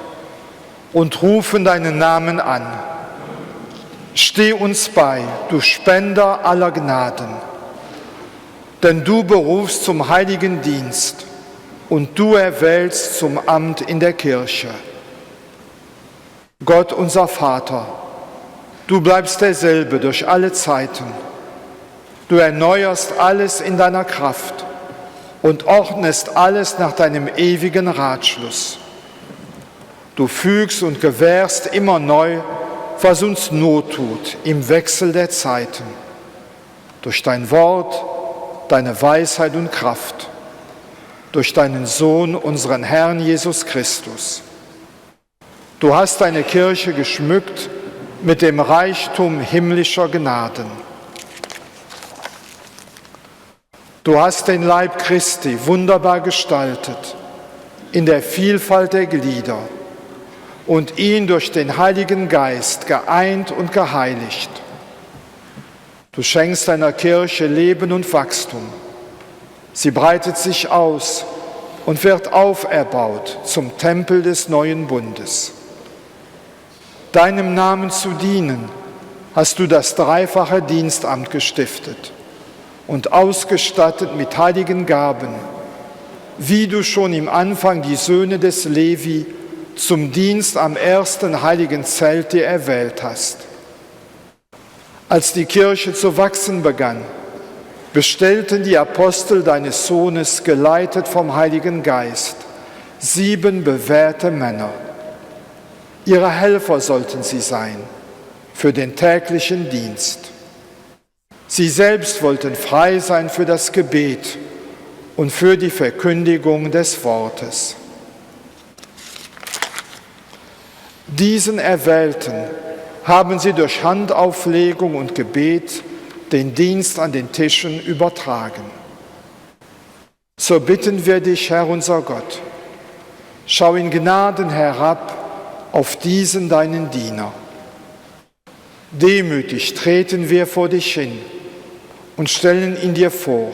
und rufen deinen Namen an. Steh uns bei, du Spender aller Gnaden, denn du berufst zum heiligen Dienst und du erwählst zum Amt in der Kirche. Gott unser Vater, du bleibst derselbe durch alle Zeiten. Du erneuerst alles in deiner Kraft und ordnest alles nach deinem ewigen Ratschluss. Du fügst und gewährst immer neu, was uns Not tut im Wechsel der Zeiten, durch dein Wort, deine Weisheit und Kraft, durch deinen Sohn, unseren Herrn Jesus Christus. Du hast deine Kirche geschmückt mit dem Reichtum himmlischer Gnaden. Du hast den Leib Christi wunderbar gestaltet in der Vielfalt der Glieder und ihn durch den Heiligen Geist geeint und geheiligt. Du schenkst deiner Kirche Leben und Wachstum. Sie breitet sich aus und wird auferbaut zum Tempel des neuen Bundes. Deinem Namen zu dienen, hast du das dreifache Dienstamt gestiftet und ausgestattet mit heiligen Gaben, wie du schon im Anfang die Söhne des Levi zum Dienst am ersten heiligen Zelt dir erwählt hast. Als die Kirche zu wachsen begann, bestellten die Apostel deines Sohnes, geleitet vom Heiligen Geist, 7 bewährte Männer. Ihre Helfer sollten sie sein für den täglichen Dienst. Sie selbst wollten frei sein für das Gebet und für die Verkündigung des Wortes. Diesen Erwählten haben sie durch Handauflegung und Gebet den Dienst an den Tischen übertragen. So bitten wir dich, Herr unser Gott, schau in Gnaden herab auf diesen deinen Diener. Demütig treten wir vor dich hin und stellen ihn dir vor.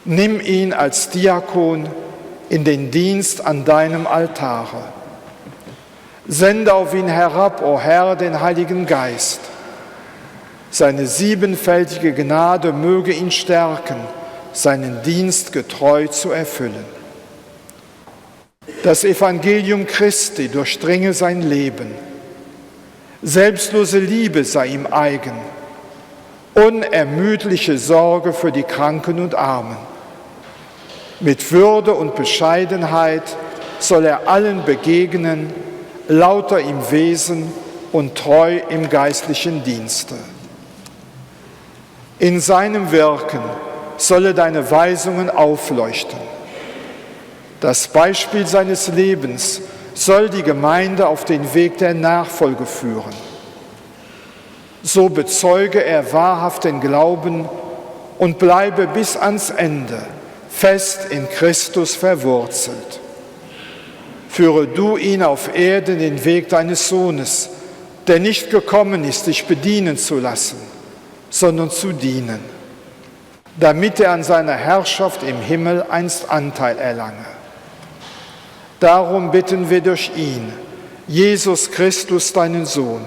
Nimm ihn als Diakon in den Dienst an deinem Altare. Sende auf ihn herab, o Herr, den Heiligen Geist. Seine siebenfältige Gnade möge ihn stärken, seinen Dienst getreu zu erfüllen. Das Evangelium Christi durchdringe sein Leben. Selbstlose Liebe sei ihm eigen. Unermüdliche Sorge für die Kranken und Armen. Mit Würde und Bescheidenheit soll er allen begegnen, lauter im Wesen und treu im geistlichen Dienste. In seinem Wirken solle deine Weisungen aufleuchten. Das Beispiel seines Lebens soll die Gemeinde auf den Weg der Nachfolge führen. So bezeuge er wahrhaft den Glauben und bleibe bis ans Ende fest in Christus verwurzelt. Führe du ihn auf Erden den Weg deines Sohnes, der nicht gekommen ist, dich bedienen zu lassen, sondern zu dienen, damit er an seiner Herrschaft im Himmel einst Anteil erlange. Darum bitten wir durch ihn, Jesus Christus, deinen Sohn,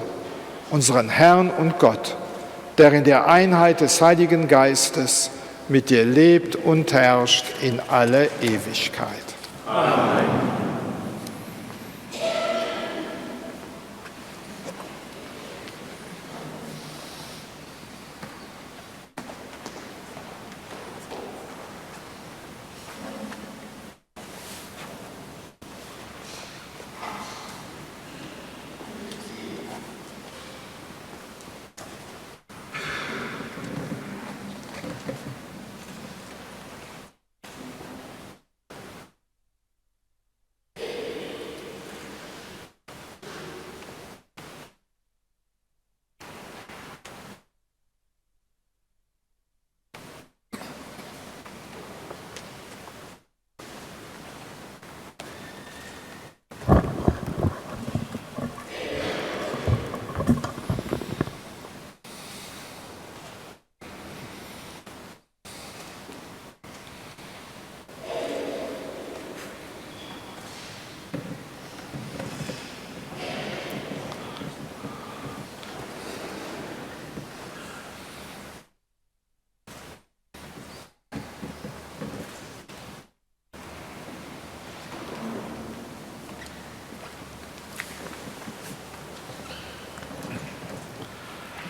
unseren Herrn und Gott, der in der Einheit des Heiligen Geistes mit dir lebt und herrscht in alle Ewigkeit. Amen.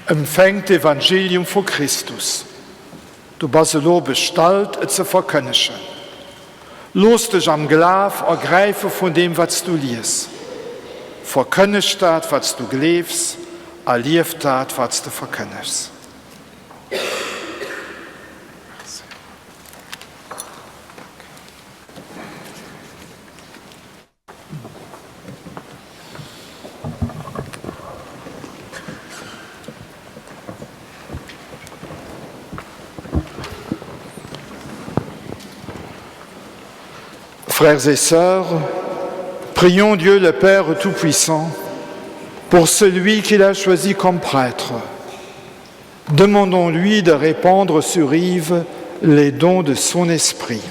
empfängt Evangelium von Christus. Du bist lo bestalt, es zu verkündigen. Los dich am Glav ergreife von dem, was du liest. Verkündigt dat, was du gelebst, erlieft dat, was du verkündest. Frères et sœurs, prions Dieu le Père Tout-Puissant pour celui qu'il a choisi comme prêtre. Demandons-lui de répandre sur Yves les dons de son esprit.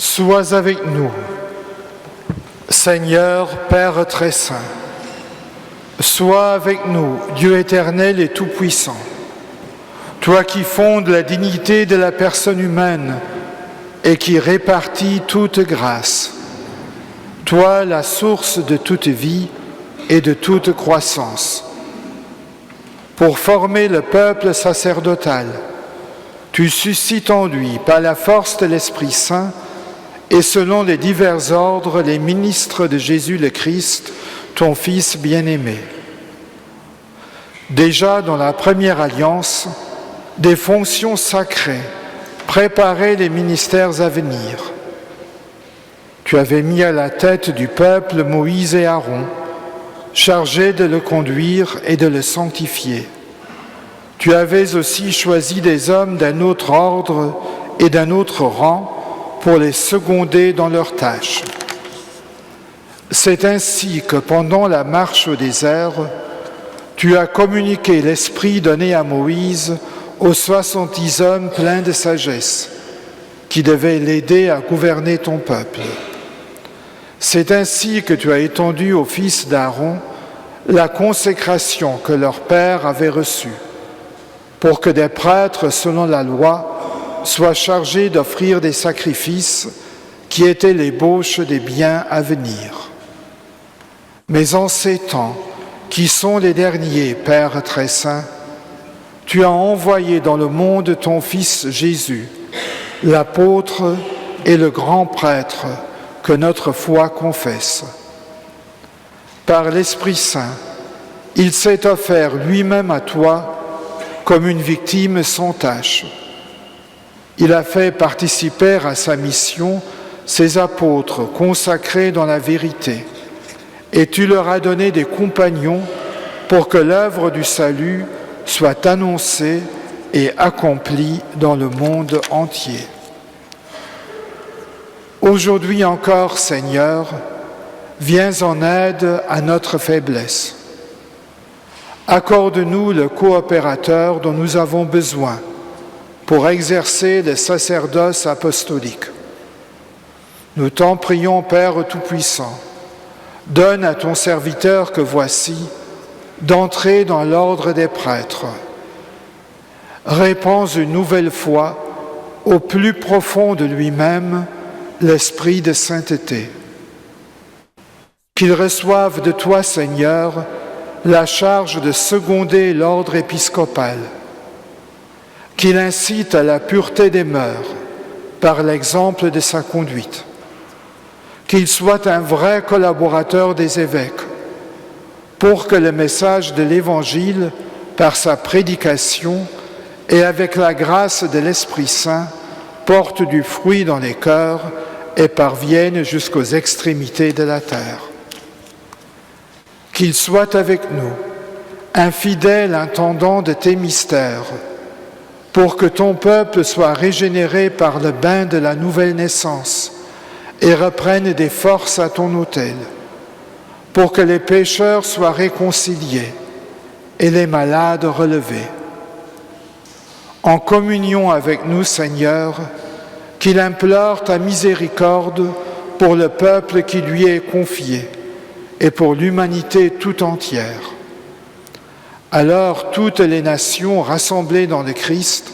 Sois avec nous, Seigneur Père très saint. Sois avec nous, Dieu éternel et tout-puissant. Toi qui fondes la dignité de la personne humaine et qui répartis toute grâce. Toi, la source de toute vie et de toute croissance. Pour former le peuple sacerdotal, tu suscites en lui, par la force de l'Esprit Saint, et selon les divers ordres, les ministres de Jésus le Christ, ton Fils bien-aimé. Déjà dans la première alliance, des fonctions sacrées préparaient les ministères à venir. Tu avais mis à la tête du peuple Moïse et Aaron, chargés de le conduire et de le sanctifier. Tu avais aussi choisi des hommes d'un autre ordre et d'un autre rang pour les seconder dans leurs tâches. C'est ainsi que pendant la marche au désert, tu as communiqué l'esprit donné à Moïse aux 70 hommes pleins de sagesse, qui devaient l'aider à gouverner ton peuple. C'est ainsi que tu as étendu aux fils d'Aaron la consécration que leur père avait reçue, pour que des prêtres, selon la loi, soient chargés d'offrir des sacrifices qui étaient l'ébauche des biens à venir. Mais en ces temps, qui sont les derniers, Père très saint, tu as envoyé dans le monde ton Fils Jésus, l'apôtre et le grand prêtre que notre foi confesse. Par l'Esprit Saint, il s'est offert lui-même à toi comme une victime sans tache. Il a fait participer à sa mission ses apôtres consacrés dans la vérité, et tu leur as donné des compagnons pour que l'œuvre du salut soit annoncée et accomplie dans le monde entier. Aujourd'hui encore, Seigneur, viens en aide à notre faiblesse. Accorde-nous le coopérateur dont nous avons besoin pour exercer le sacerdoce apostolique. Nous t'en prions, Père Tout-Puissant, donne à ton serviteur que voici d'entrer dans l'ordre des prêtres. Répands une nouvelle fois au plus profond de lui-même l'esprit de sainteté. Qu'il reçoive de toi, Seigneur, la charge de seconder l'ordre épiscopal, qu'il incite à la pureté des mœurs par l'exemple de sa conduite, qu'il soit un vrai collaborateur des évêques, pour que le message de l'Évangile, par sa prédication et avec la grâce de l'Esprit Saint, porte du fruit dans les cœurs et parvienne jusqu'aux extrémités de la terre. Qu'il soit avec nous, un fidèle intendant de tes mystères, pour que ton peuple soit régénéré par le bain de la nouvelle naissance et reprenne des forces à ton autel, pour que les pécheurs soient réconciliés et les malades relevés. En communion avec nous, Seigneur, qu'il implore ta miséricorde pour le peuple qui lui est confié et pour l'humanité tout entière. Alors toutes les nations rassemblées dans le Christ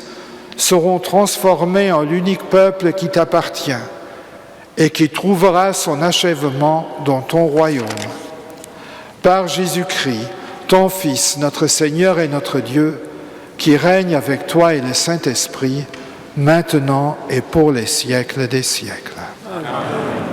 seront transformées en l'unique peuple qui t'appartient et qui trouvera son achèvement dans ton royaume. Par Jésus-Christ, ton Fils, notre Seigneur et notre Dieu, qui règne avec toi et le Saint-Esprit, maintenant et pour les siècles des siècles. Amen.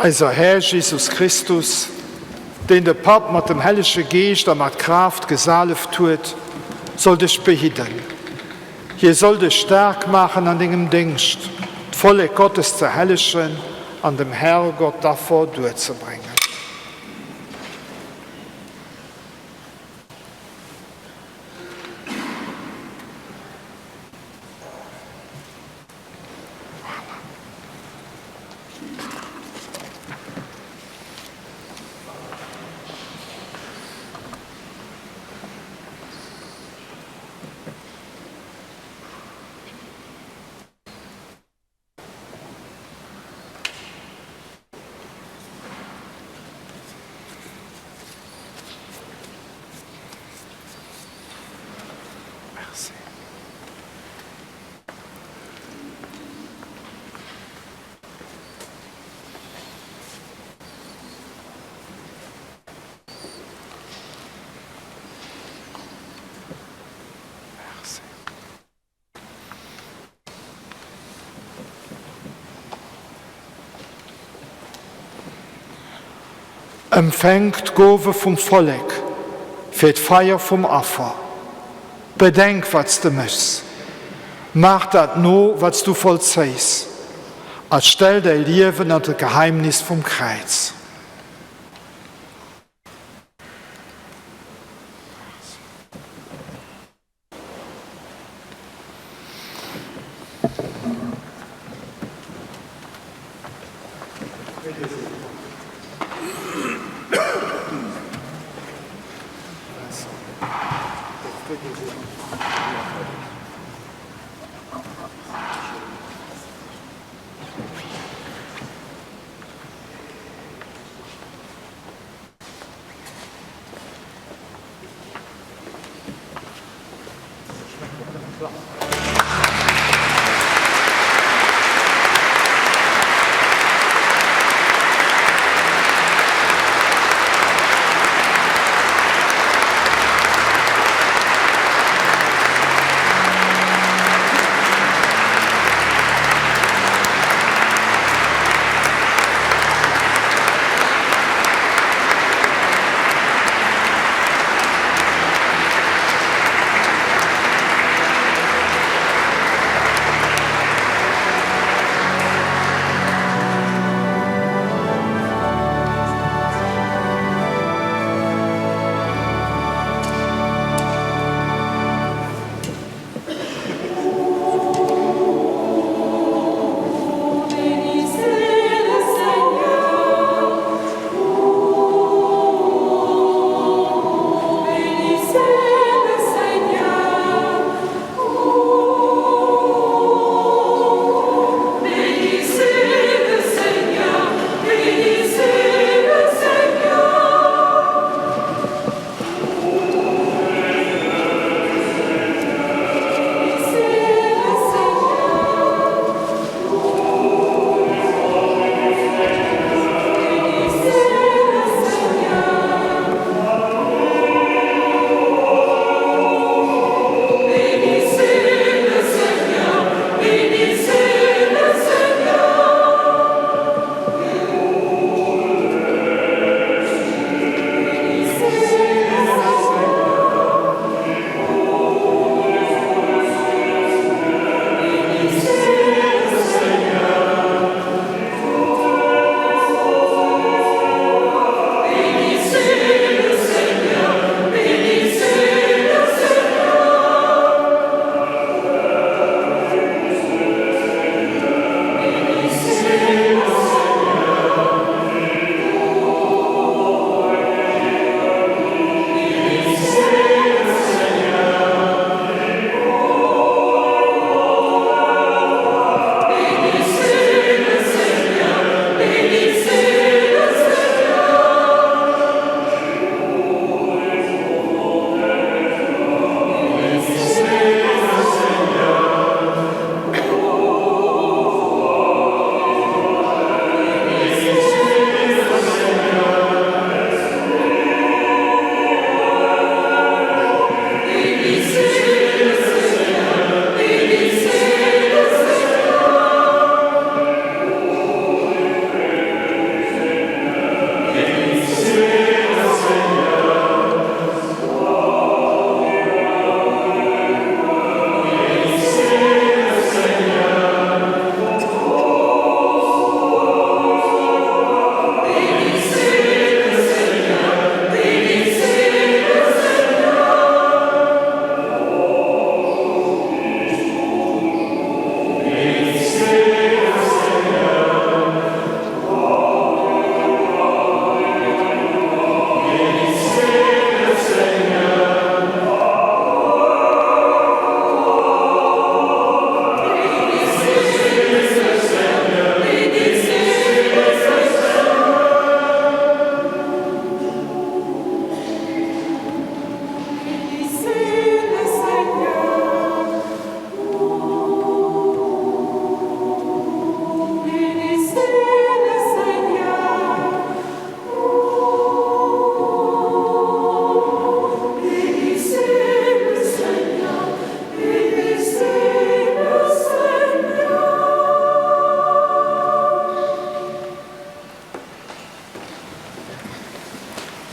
Unser Herr Jesus Christus, den der Pap mit dem Heiligen Geist und mit Kraft gesalbt tut, soll dich behüten. Hier soll dich stark machen an deinem Dienst, die volle Gottes zu herrlichen, an dem Herrgott davor durchzubringen. Empfängt Gove vom Volk für die Feier vom Opfer. Bedenk, was du musst. Mach das nur, was du vollziehst. Als stell dein Leben an das Geheimnis vom Kreuz.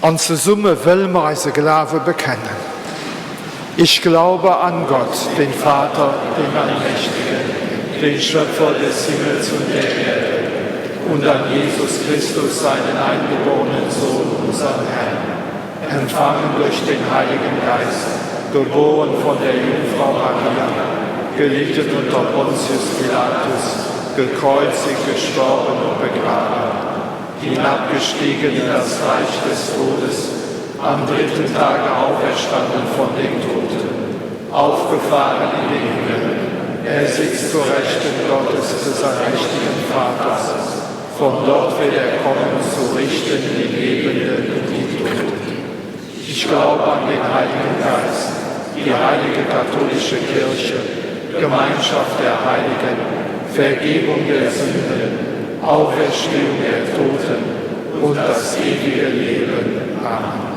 Und zusammen wollen wir unsere Glaube bekennen. Ich glaube an Gott, den Vater, den Allmächtigen, den Schöpfer des Himmels und der Erde, und an Jesus Christus, seinen eingeborenen Sohn, unseren Herrn, empfangen durch den Heiligen Geist, geboren von der Jungfrau Maria, gelitten unter Pontius Pilatus, gekreuzigt, gestorben und begraben, hinabgestiegen in das Reich des Todes, am dritten Tage auferstanden von den Toten, aufgefahren in den Himmel. Er sitzt zur Rechten Gottes des allmächtigen Vaters. Von dort wird er kommen, zu richten die Lebenden und die Toten. Ich glaube an den Heiligen Geist, die heilige katholische Kirche, Gemeinschaft der Heiligen, Vergebung der Sünden, Auferstehung der Toten und das ewige Leben. Amen.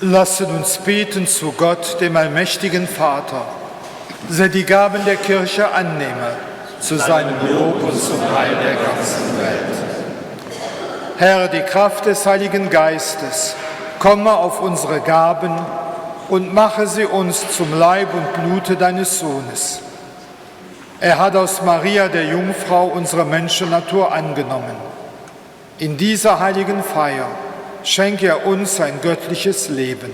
Lasset uns beten zu Gott, dem allmächtigen Vater, der die Gaben der Kirche annehme, zu seinem Lob und zum Heil der ganzen Welt. Herr, die Kraft des Heiligen Geistes, komme auf unsere Gaben und mache sie uns zum Leib und Blute deines Sohnes. Er hat aus Maria, der Jungfrau, unsere Menschennatur angenommen. In dieser heiligen Feier schenke er uns ein göttliches Leben.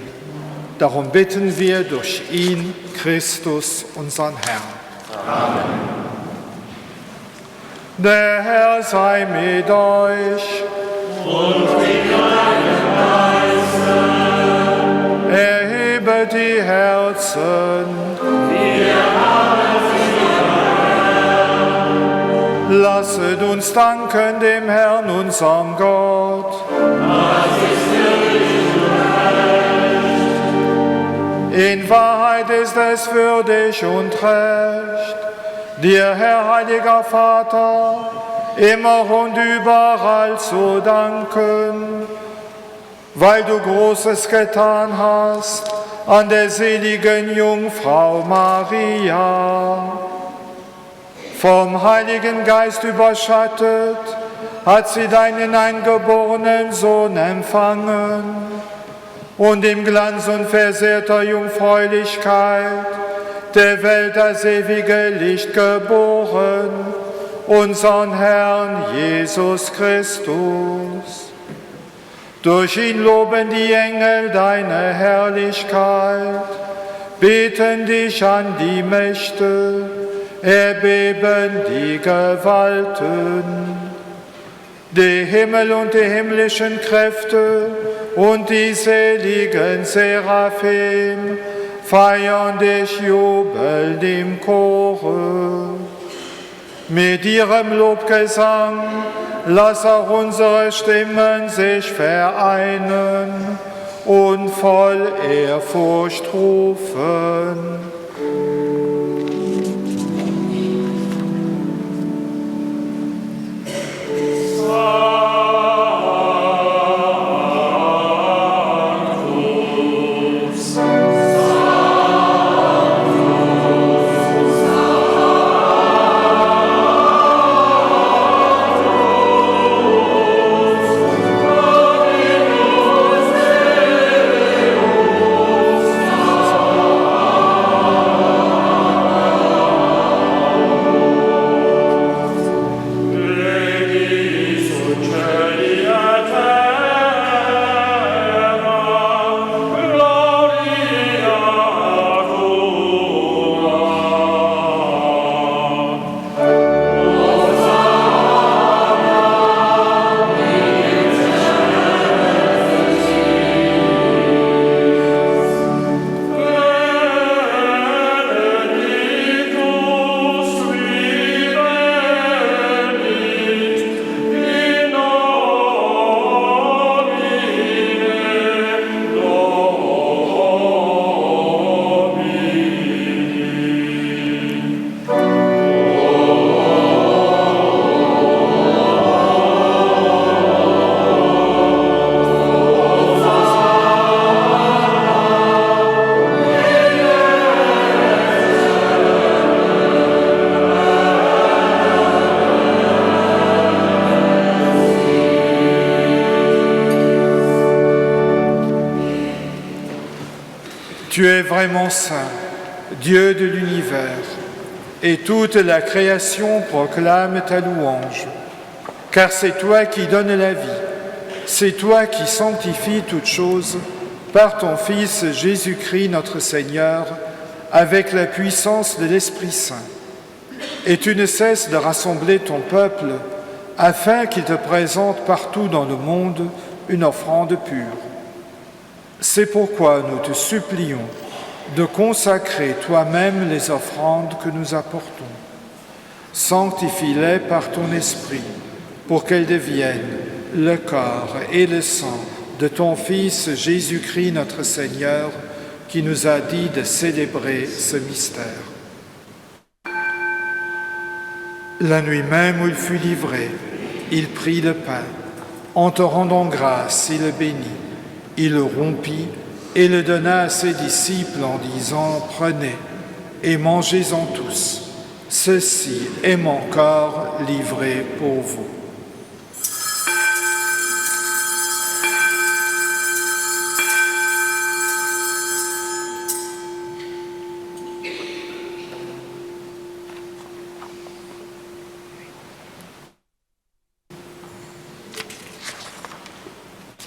Darum bitten wir durch ihn, Christus, unseren Herrn. Amen. Der Herr sei mit euch. Und mit deinem Geiste. Erhebet die Herzen. Wir haben sie gehört. Lasset uns danken dem Herrn, unserem Gott. Das ist wirklich recht. In Wahrheit ist es würdig und recht, dir, Herr, heiliger Vater, immer und überall zu danken, weil du Großes getan hast an der seligen Jungfrau Maria. Vom Heiligen Geist überschattet, hat sie deinen eingeborenen Sohn empfangen und im Glanz unversehrter Jungfräulichkeit der Welt das ewige Licht geboren, unseren Herrn Jesus Christus. Durch ihn loben die Engel deine Herrlichkeit, beten dich an die Mächte, erbeben die Gewalten. Die Himmel und die himmlischen Kräfte und die seligen Seraphim feiern dich jubelnd im Chore. Mit ihrem Lobgesang lass auch unsere Stimmen sich vereinen und voll Ehrfurcht rufen. Tu es vraiment saint, Dieu de l'univers, et toute la création proclame ta louange. Car c'est toi qui donnes la vie, c'est toi qui sanctifies toutes choses par ton Fils Jésus-Christ notre Seigneur, avec la puissance de l'Esprit Saint. Et tu ne cesses de rassembler ton peuple afin qu'il te présente partout dans le monde une offrande pure. C'est pourquoi nous te supplions de consacrer toi-même les offrandes que nous apportons. Sanctifie-les par ton esprit, pour qu'elles deviennent le corps et le sang de ton Fils Jésus-Christ notre Seigneur, qui nous a dit de célébrer ce mystère. La nuit même où il fut livré, il prit le pain. En te rendant grâce, il le bénit. Il le rompit et le donna à ses disciples en disant, « Prenez et mangez-en tous. Ceci est mon corps livré pour vous. »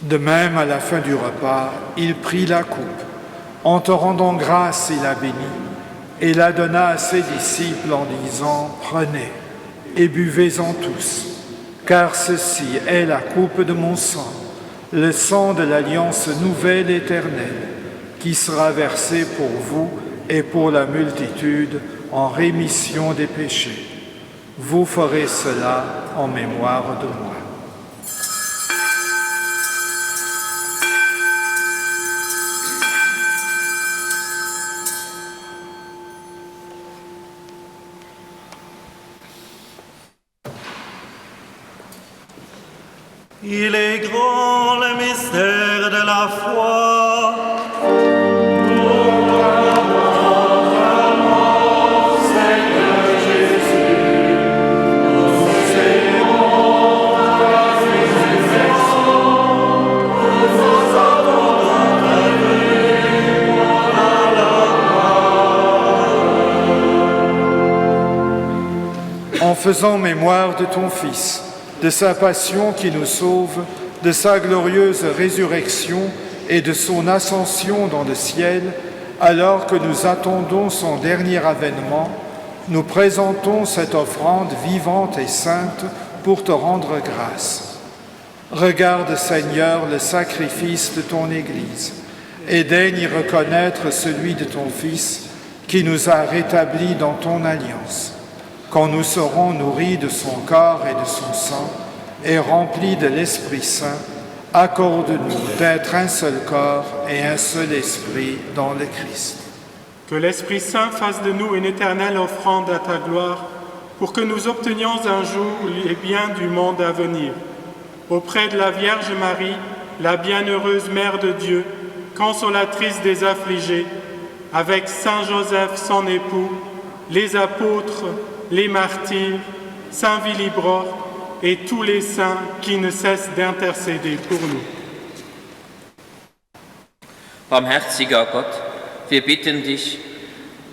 De même, à la fin du repas, il prit la coupe. En te rendant grâce, il la bénit et la donna à ses disciples en disant, « Prenez et buvez-en tous, car ceci est la coupe de mon sang, le sang de l'alliance nouvelle éternelle, qui sera versé pour vous et pour la multitude en rémission des péchés. Vous ferez cela en mémoire de moi. » Il est grand le mystère de la foi. Seigneur Jésus, nous aimons ta résurrection. Nous attendons ta venue à la gloire. En faisant mémoire de ton Fils, de sa passion qui nous sauve, de sa glorieuse résurrection et de son ascension dans le ciel, alors que nous attendons son dernier avènement, nous présentons cette offrande vivante et sainte pour te rendre grâce. Regarde, Seigneur, le sacrifice de ton Église et daigne y reconnaître celui de ton Fils qui nous a rétablis dans ton alliance. Quand nous serons nourris de son corps et de son sang et remplis de l'Esprit Saint, accorde-nous d'être un seul corps et un seul esprit dans le Christ. Que l'Esprit Saint fasse de nous une éternelle offrande à ta gloire, pour que nous obtenions un jour les biens du monde à venir. Auprès de la Vierge Marie, la bienheureuse Mère de Dieu, consolatrice des affligés, avec Saint Joseph son époux, les apôtres, les martyrs, Saint Willibrord et tous les saints qui ne cessent d'intercéder pour nous. Barmherziger Gott, wir bitten dich,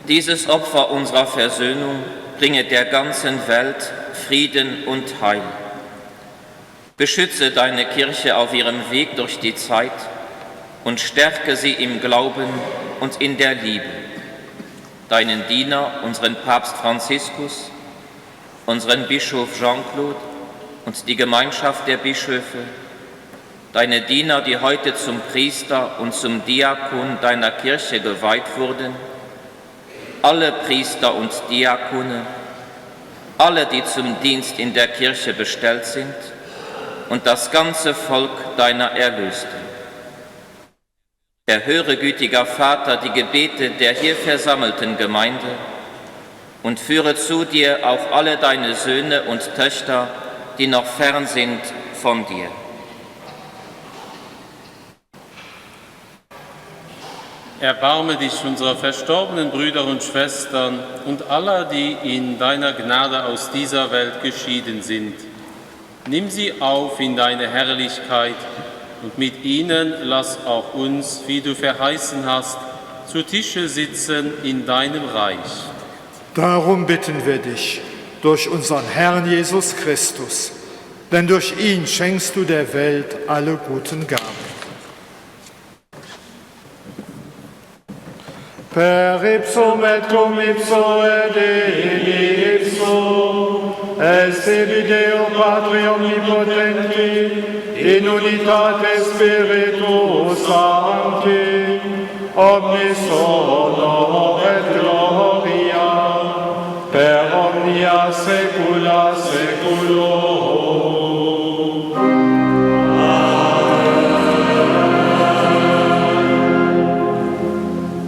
dieses Opfer unserer Versöhnung bringe der ganzen Welt Frieden und Heil. Beschütze deine Kirche auf ihrem Weg durch die Zeit und stärke sie im Glauben und in der Liebe. Deinen Diener, unseren Papst Franziskus, unseren Bischof Jean-Claude und die Gemeinschaft der Bischöfe, deine Diener, die heute zum Priester und zum Diakon deiner Kirche geweiht wurden, alle Priester und Diakone, alle, die zum Dienst in der Kirche bestellt sind und das ganze Volk deiner Erlösten. Erhöre, gütiger Vater, die Gebete der hier versammelten Gemeinde und führe zu dir auch alle deine Söhne und Töchter, die noch fern sind von dir. Erbarme dich unserer verstorbenen Brüder und Schwestern und aller, die in deiner Gnade aus dieser Welt geschieden sind. Nimm sie auf in deine Herrlichkeit und mit ihnen lass auch uns, wie du verheißen hast, zu Tische sitzen in deinem Reich. Darum bitten wir dich, durch unseren Herrn Jesus Christus, denn durch ihn schenkst du der Welt alle guten Gaben. Per ipsum et cum ipso et in ipso, esse Deo Patri omnipotenti, in unitate Spiritus Sancti, omnis honor et gloria, per omnia saecula saeculorum.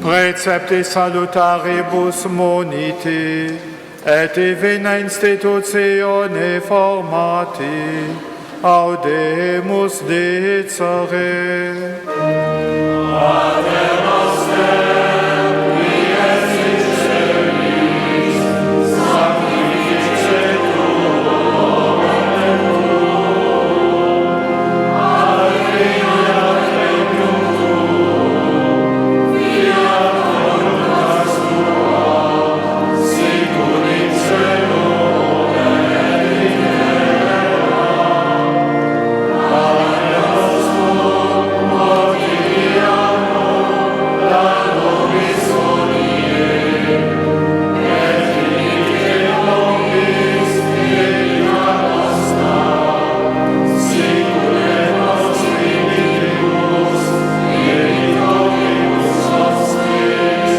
Precepte salutaribus moniti, et divina institutione formati, Audemus dicere. Pater noster, qui es in celis, sanctificetur nomen tuum, adveniat regnum tuum, fiat voluntas tua, sicur in cielo et in terra. Pane nostrum quotidianum da nobis hodie, et dimitte nobis debita nostra, sicur et nos dimittimus debitoribus nostris,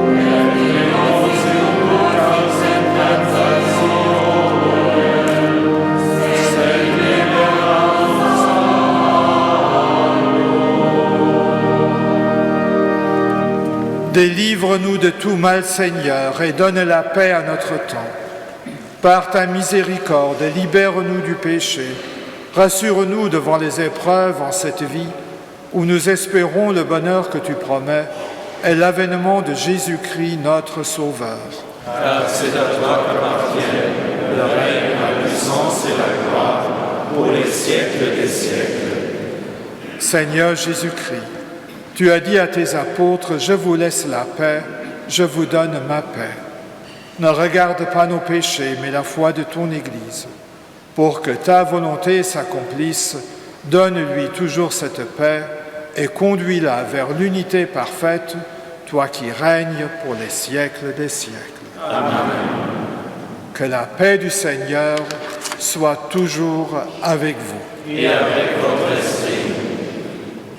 et ne nos inducas in tentationem, sed libera nos a Délivre-nous de tout mal, Seigneur, et donne la paix à notre temps. Par ta miséricorde, libère-nous du péché. Rassure-nous devant les épreuves en cette vie, où nous espérons le bonheur que tu promets et l'avènement de Jésus-Christ, notre Sauveur. Car c'est à toi qu'appartiennent le règne, la puissance et la gloire pour les siècles des siècles. Seigneur Jésus-Christ, tu as dit à tes apôtres, « Je vous laisse la paix, je vous donne ma paix. » Ne regarde pas nos péchés, mais la foi de ton Église. Pour que ta volonté s'accomplisse, donne-lui toujours cette paix et conduis-la vers l'unité parfaite, toi qui règnes pour les siècles des siècles. Amen. Que la paix du Seigneur soit toujours avec vous. Et avec votre esprit.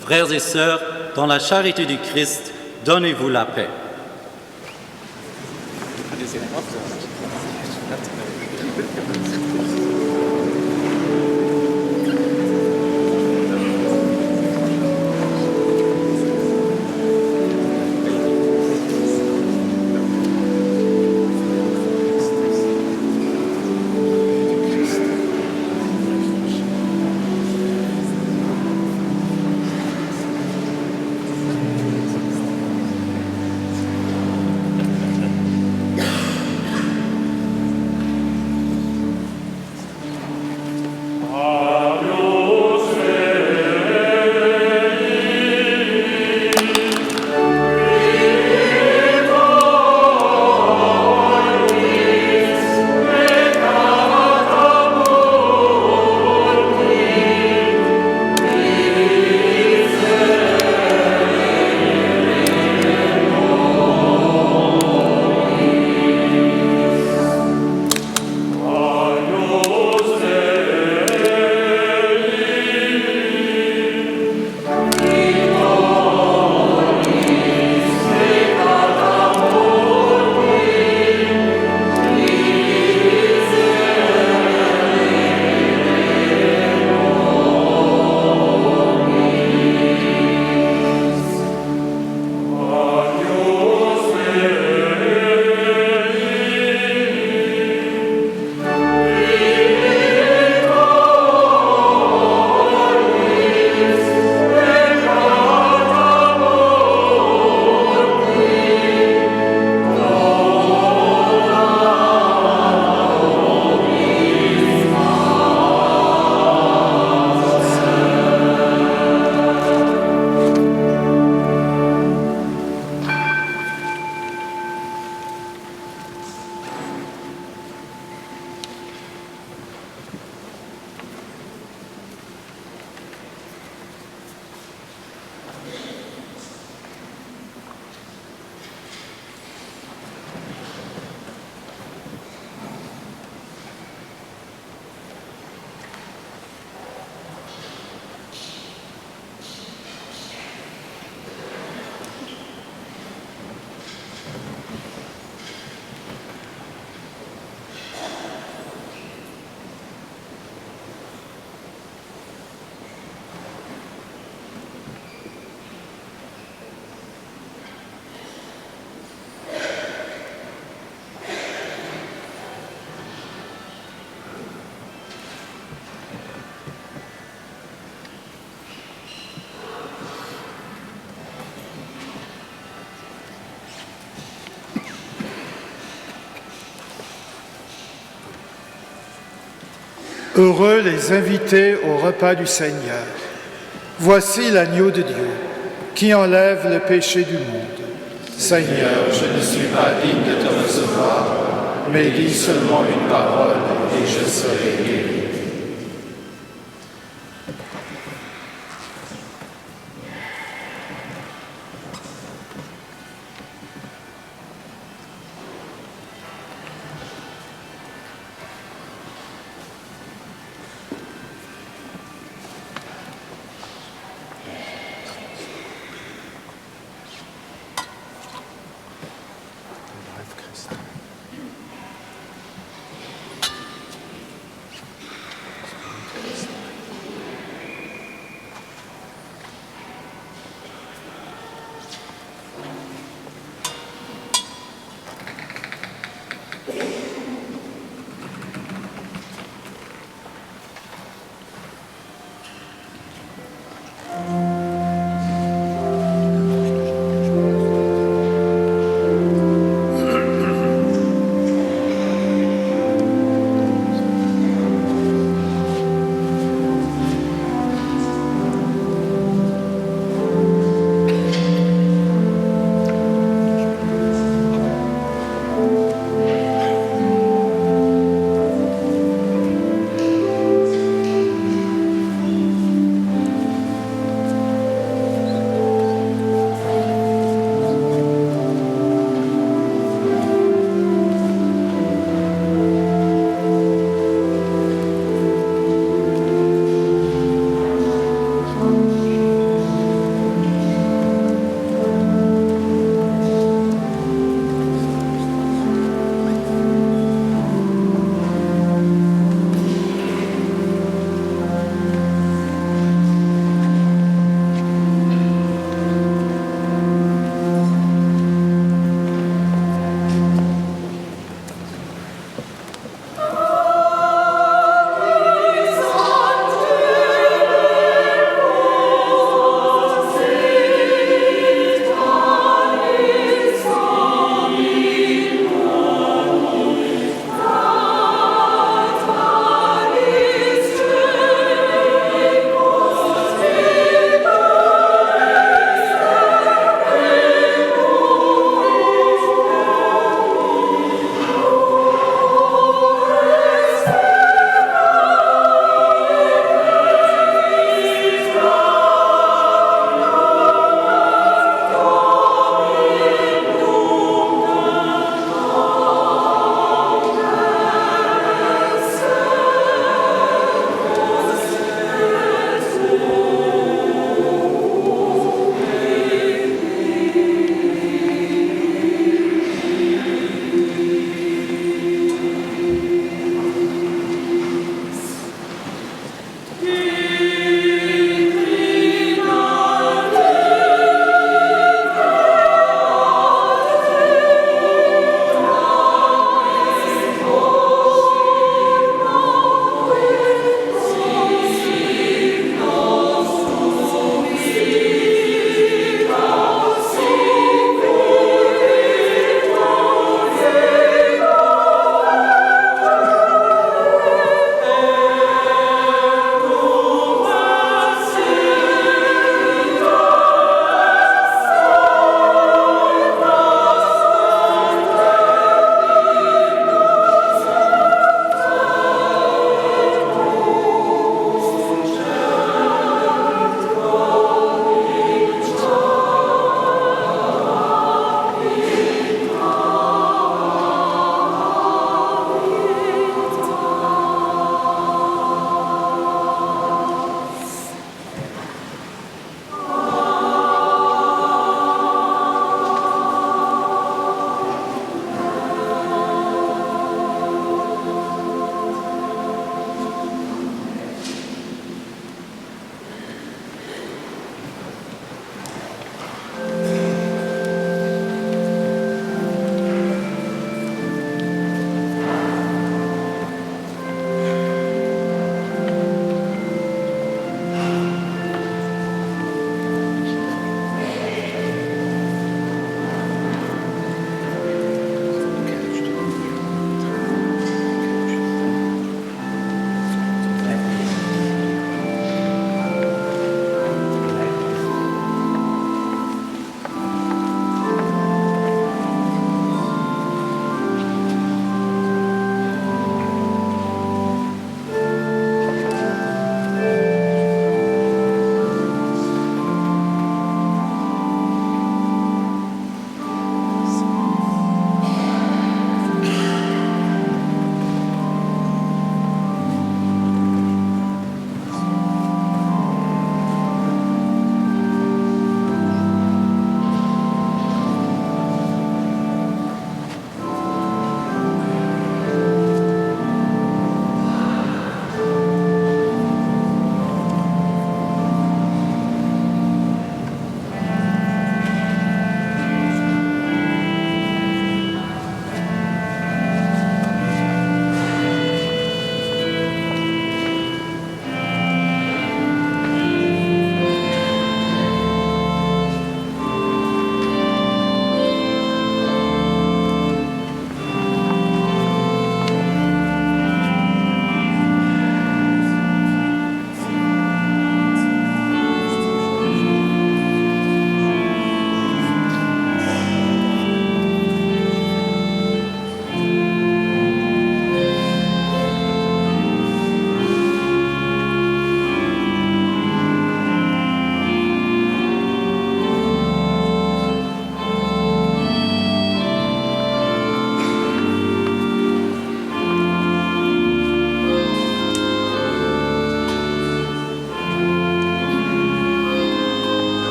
Frères et sœurs, dans la charité du Christ, donnez-vous la paix. Heureux les invités au repas du Seigneur. Voici l'agneau de Dieu qui enlève le péché du monde. Seigneur, je ne suis pas digne de te recevoir, mais dis seulement une parole et je serai guéri.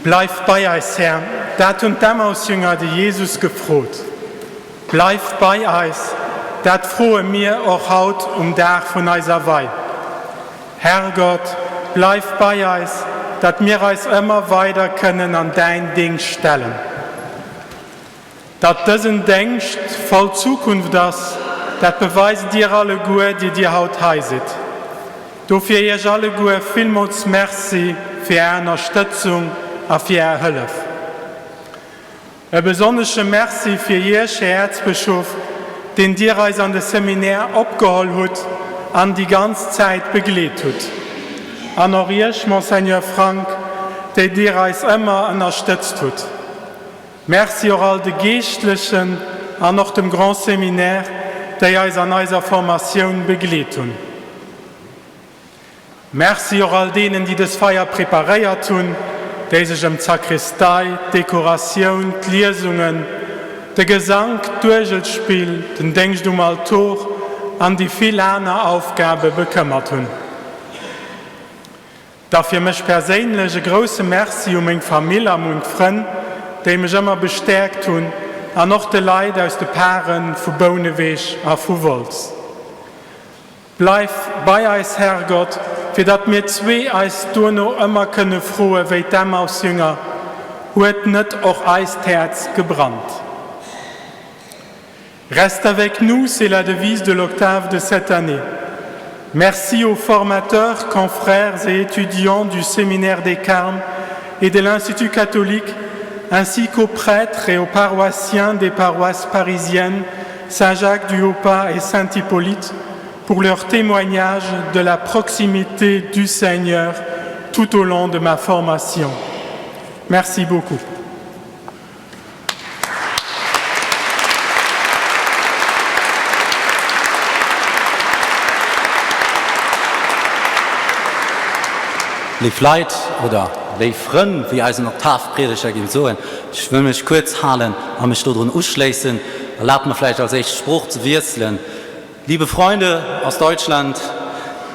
Bleib bei uns, Herr. Dat und dem aus Jünger, die Jesus gefroht. Bleib bei uns. Dat frohe mir auch haut Tag von unserer Weih. Herrgott, bleib bei uns, dat wir uns immer weiter können an dein Ding stellen. Dat diesen Denkst voll Zukunft das, dat beweist dir alle gut, die dir haut heiset. Dafür ihr alle gut vielmals merci für eure Unterstützung und für eure Hilfe. Ein besonderes Merci für jeden Erzbischof, den dir uns an das Seminar abgeholt hat und die ganze Zeit begleitet hat. Und auch ihr, Monseigneur Frank, der dir uns immer unterstützt hat. Merci auch all den Geistlichen und auch dem Grand Seminar, der uns an unserer Formation begleitet haben. Merci auch all denen, die das Feier präpariert haben, die sich um Sakristei, Dekoration, die Lesungen, der Gesang, Durchspiel, den Denkst du mal Tor an die viele andere Aufgaben bekümmert haben. Dafür mich persönlich ein großes Merci meine Familie und Freunde, die mich immer bestärkt haben, und auch die Leute aus den Paaren von Boneweg und von Wolz. Bleib bei uns, Herrgott, für dass wir zwei uns noch immer können frohen, wie dem aus Jünger, hat nicht auch uns das Herz gebrannt. Reste avec nous, c'est la devise de l'octave de cette année. Merci aux formateurs, confrères et étudiants du Séminaire des Carmes et de l'Institut catholique, ainsi qu'aux prêtres et aux paroissiens des paroisses parisiennes Saint-Jacques-du-Haut-Pas et Saint-Hippolyte pour leur témoignage de la proximité du Seigneur tout au long de ma formation. Merci beaucoup. Lief Leid oder lief Freunde, wie also noch Tafelprediger geben sollen. Ich will mich kurz halten und mich darin ausschließen. Erlaubt mir vielleicht als echt Spruch zu wechseln. Liebe Freunde aus Deutschland,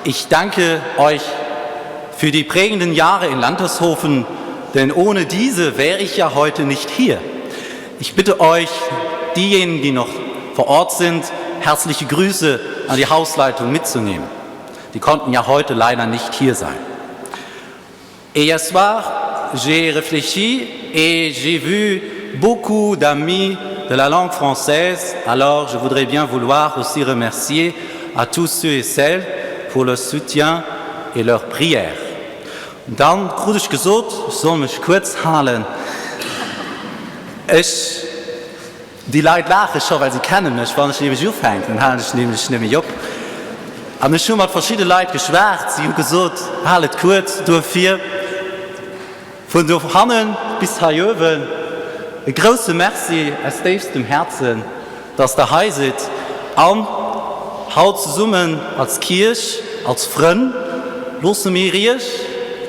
ich danke euch für die prägenden Jahre in Landeshofen, denn ohne diese wäre ich ja heute nicht hier. Ich bitte euch, diejenigen, die noch vor Ort sind, herzliche Grüße an die Hausleitung mitzunehmen. Die konnten ja heute leider nicht hier sein. Et hier soir, j'ai réfléchi et j'ai vu beaucoup d'amis de la langue française. Alors, je voudrais bien vouloir aussi remercier à tous ceux et celles pour leur soutien et leur prière. Und dann, gut ich gesagt, ich soll mich kurz halten. Die Leute lachen schon, weil sie kennen mich, wenn ich nämlich aufhänge, dann halte ich nämlich nicht mehr ab. Aber ich habe mit verschiedenen Leuten geschwärzt, sie haben gesagt, haltet kurz, dafür. Von Hannen bis Hajöven, ein großes Merci aus tiefstem Herzen, dass der hier sitzt, und haut zusammen als Kirche, als Freund, lassen wir hier,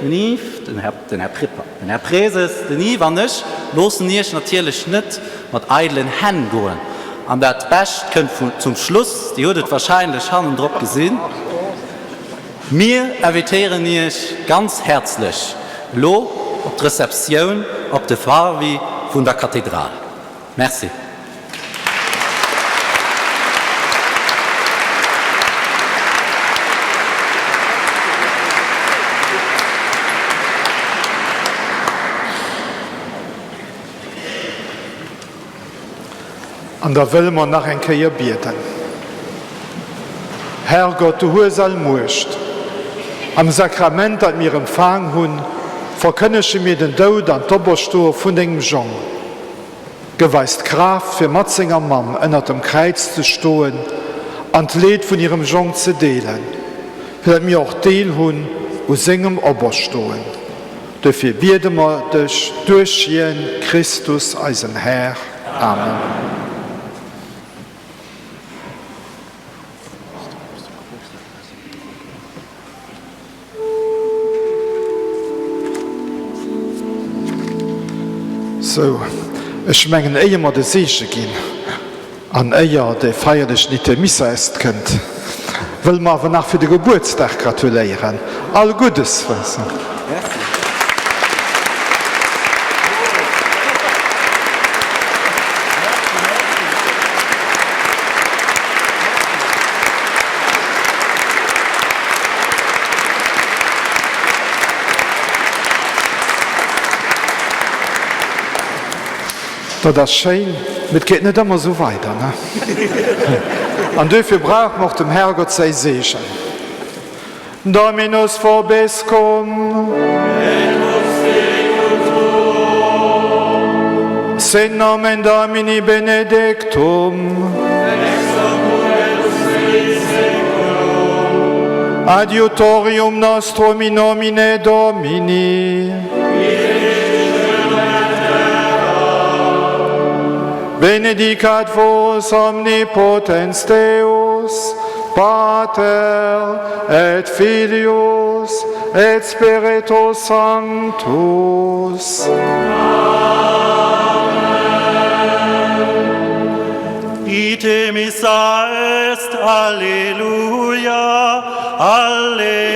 den Yves, den Herr Pripper, den Herr Präses, den Yves und ich, lassen wir natürlich nicht mit eitlen Händen gehen. Und das Beste kommt zum Schluss, die habt wahrscheinlich Hand drauf gesehen. Wir invitieren euch ganz herzlich, auf die Rezeption, auf die Farbe von der Kathedrale. Merci. Und da will man nach ein Kehr beten. Herrgott, du hast allmächtig. Am Sakrament, das wir empfangen haben, verkündige mir den Tod an Oberstuhl von dem Jean. Geweist Kraft für Matzinger Mam unter dem Kreuz zu stehen und Leid von ihrem Jean zu delen, für mir auch Teil haben und singen Oberstuhl. Dafür beten wir dich durch jeden Christus, unseren Herr. Amen. So, ich meine, ehe wir den Segen gehen, an ehe der feierlich nicht der Missa ist könnt, will man aber nach für den Geburtstag gratulieren. All Gutes. Das ist schön, mit geht nicht immer so weiter. Ne? Und dafür braucht man auch dem Herrgott sei Segen. Dominus vobiscum. Sin nomen Domini benedictum. Adiutorium nostrum in nomine Domini. Benedicat vos omnipotens Deus, Pater et Filius et Spiritus Sanctus. Ite missa est, Alleluia, Alleluia.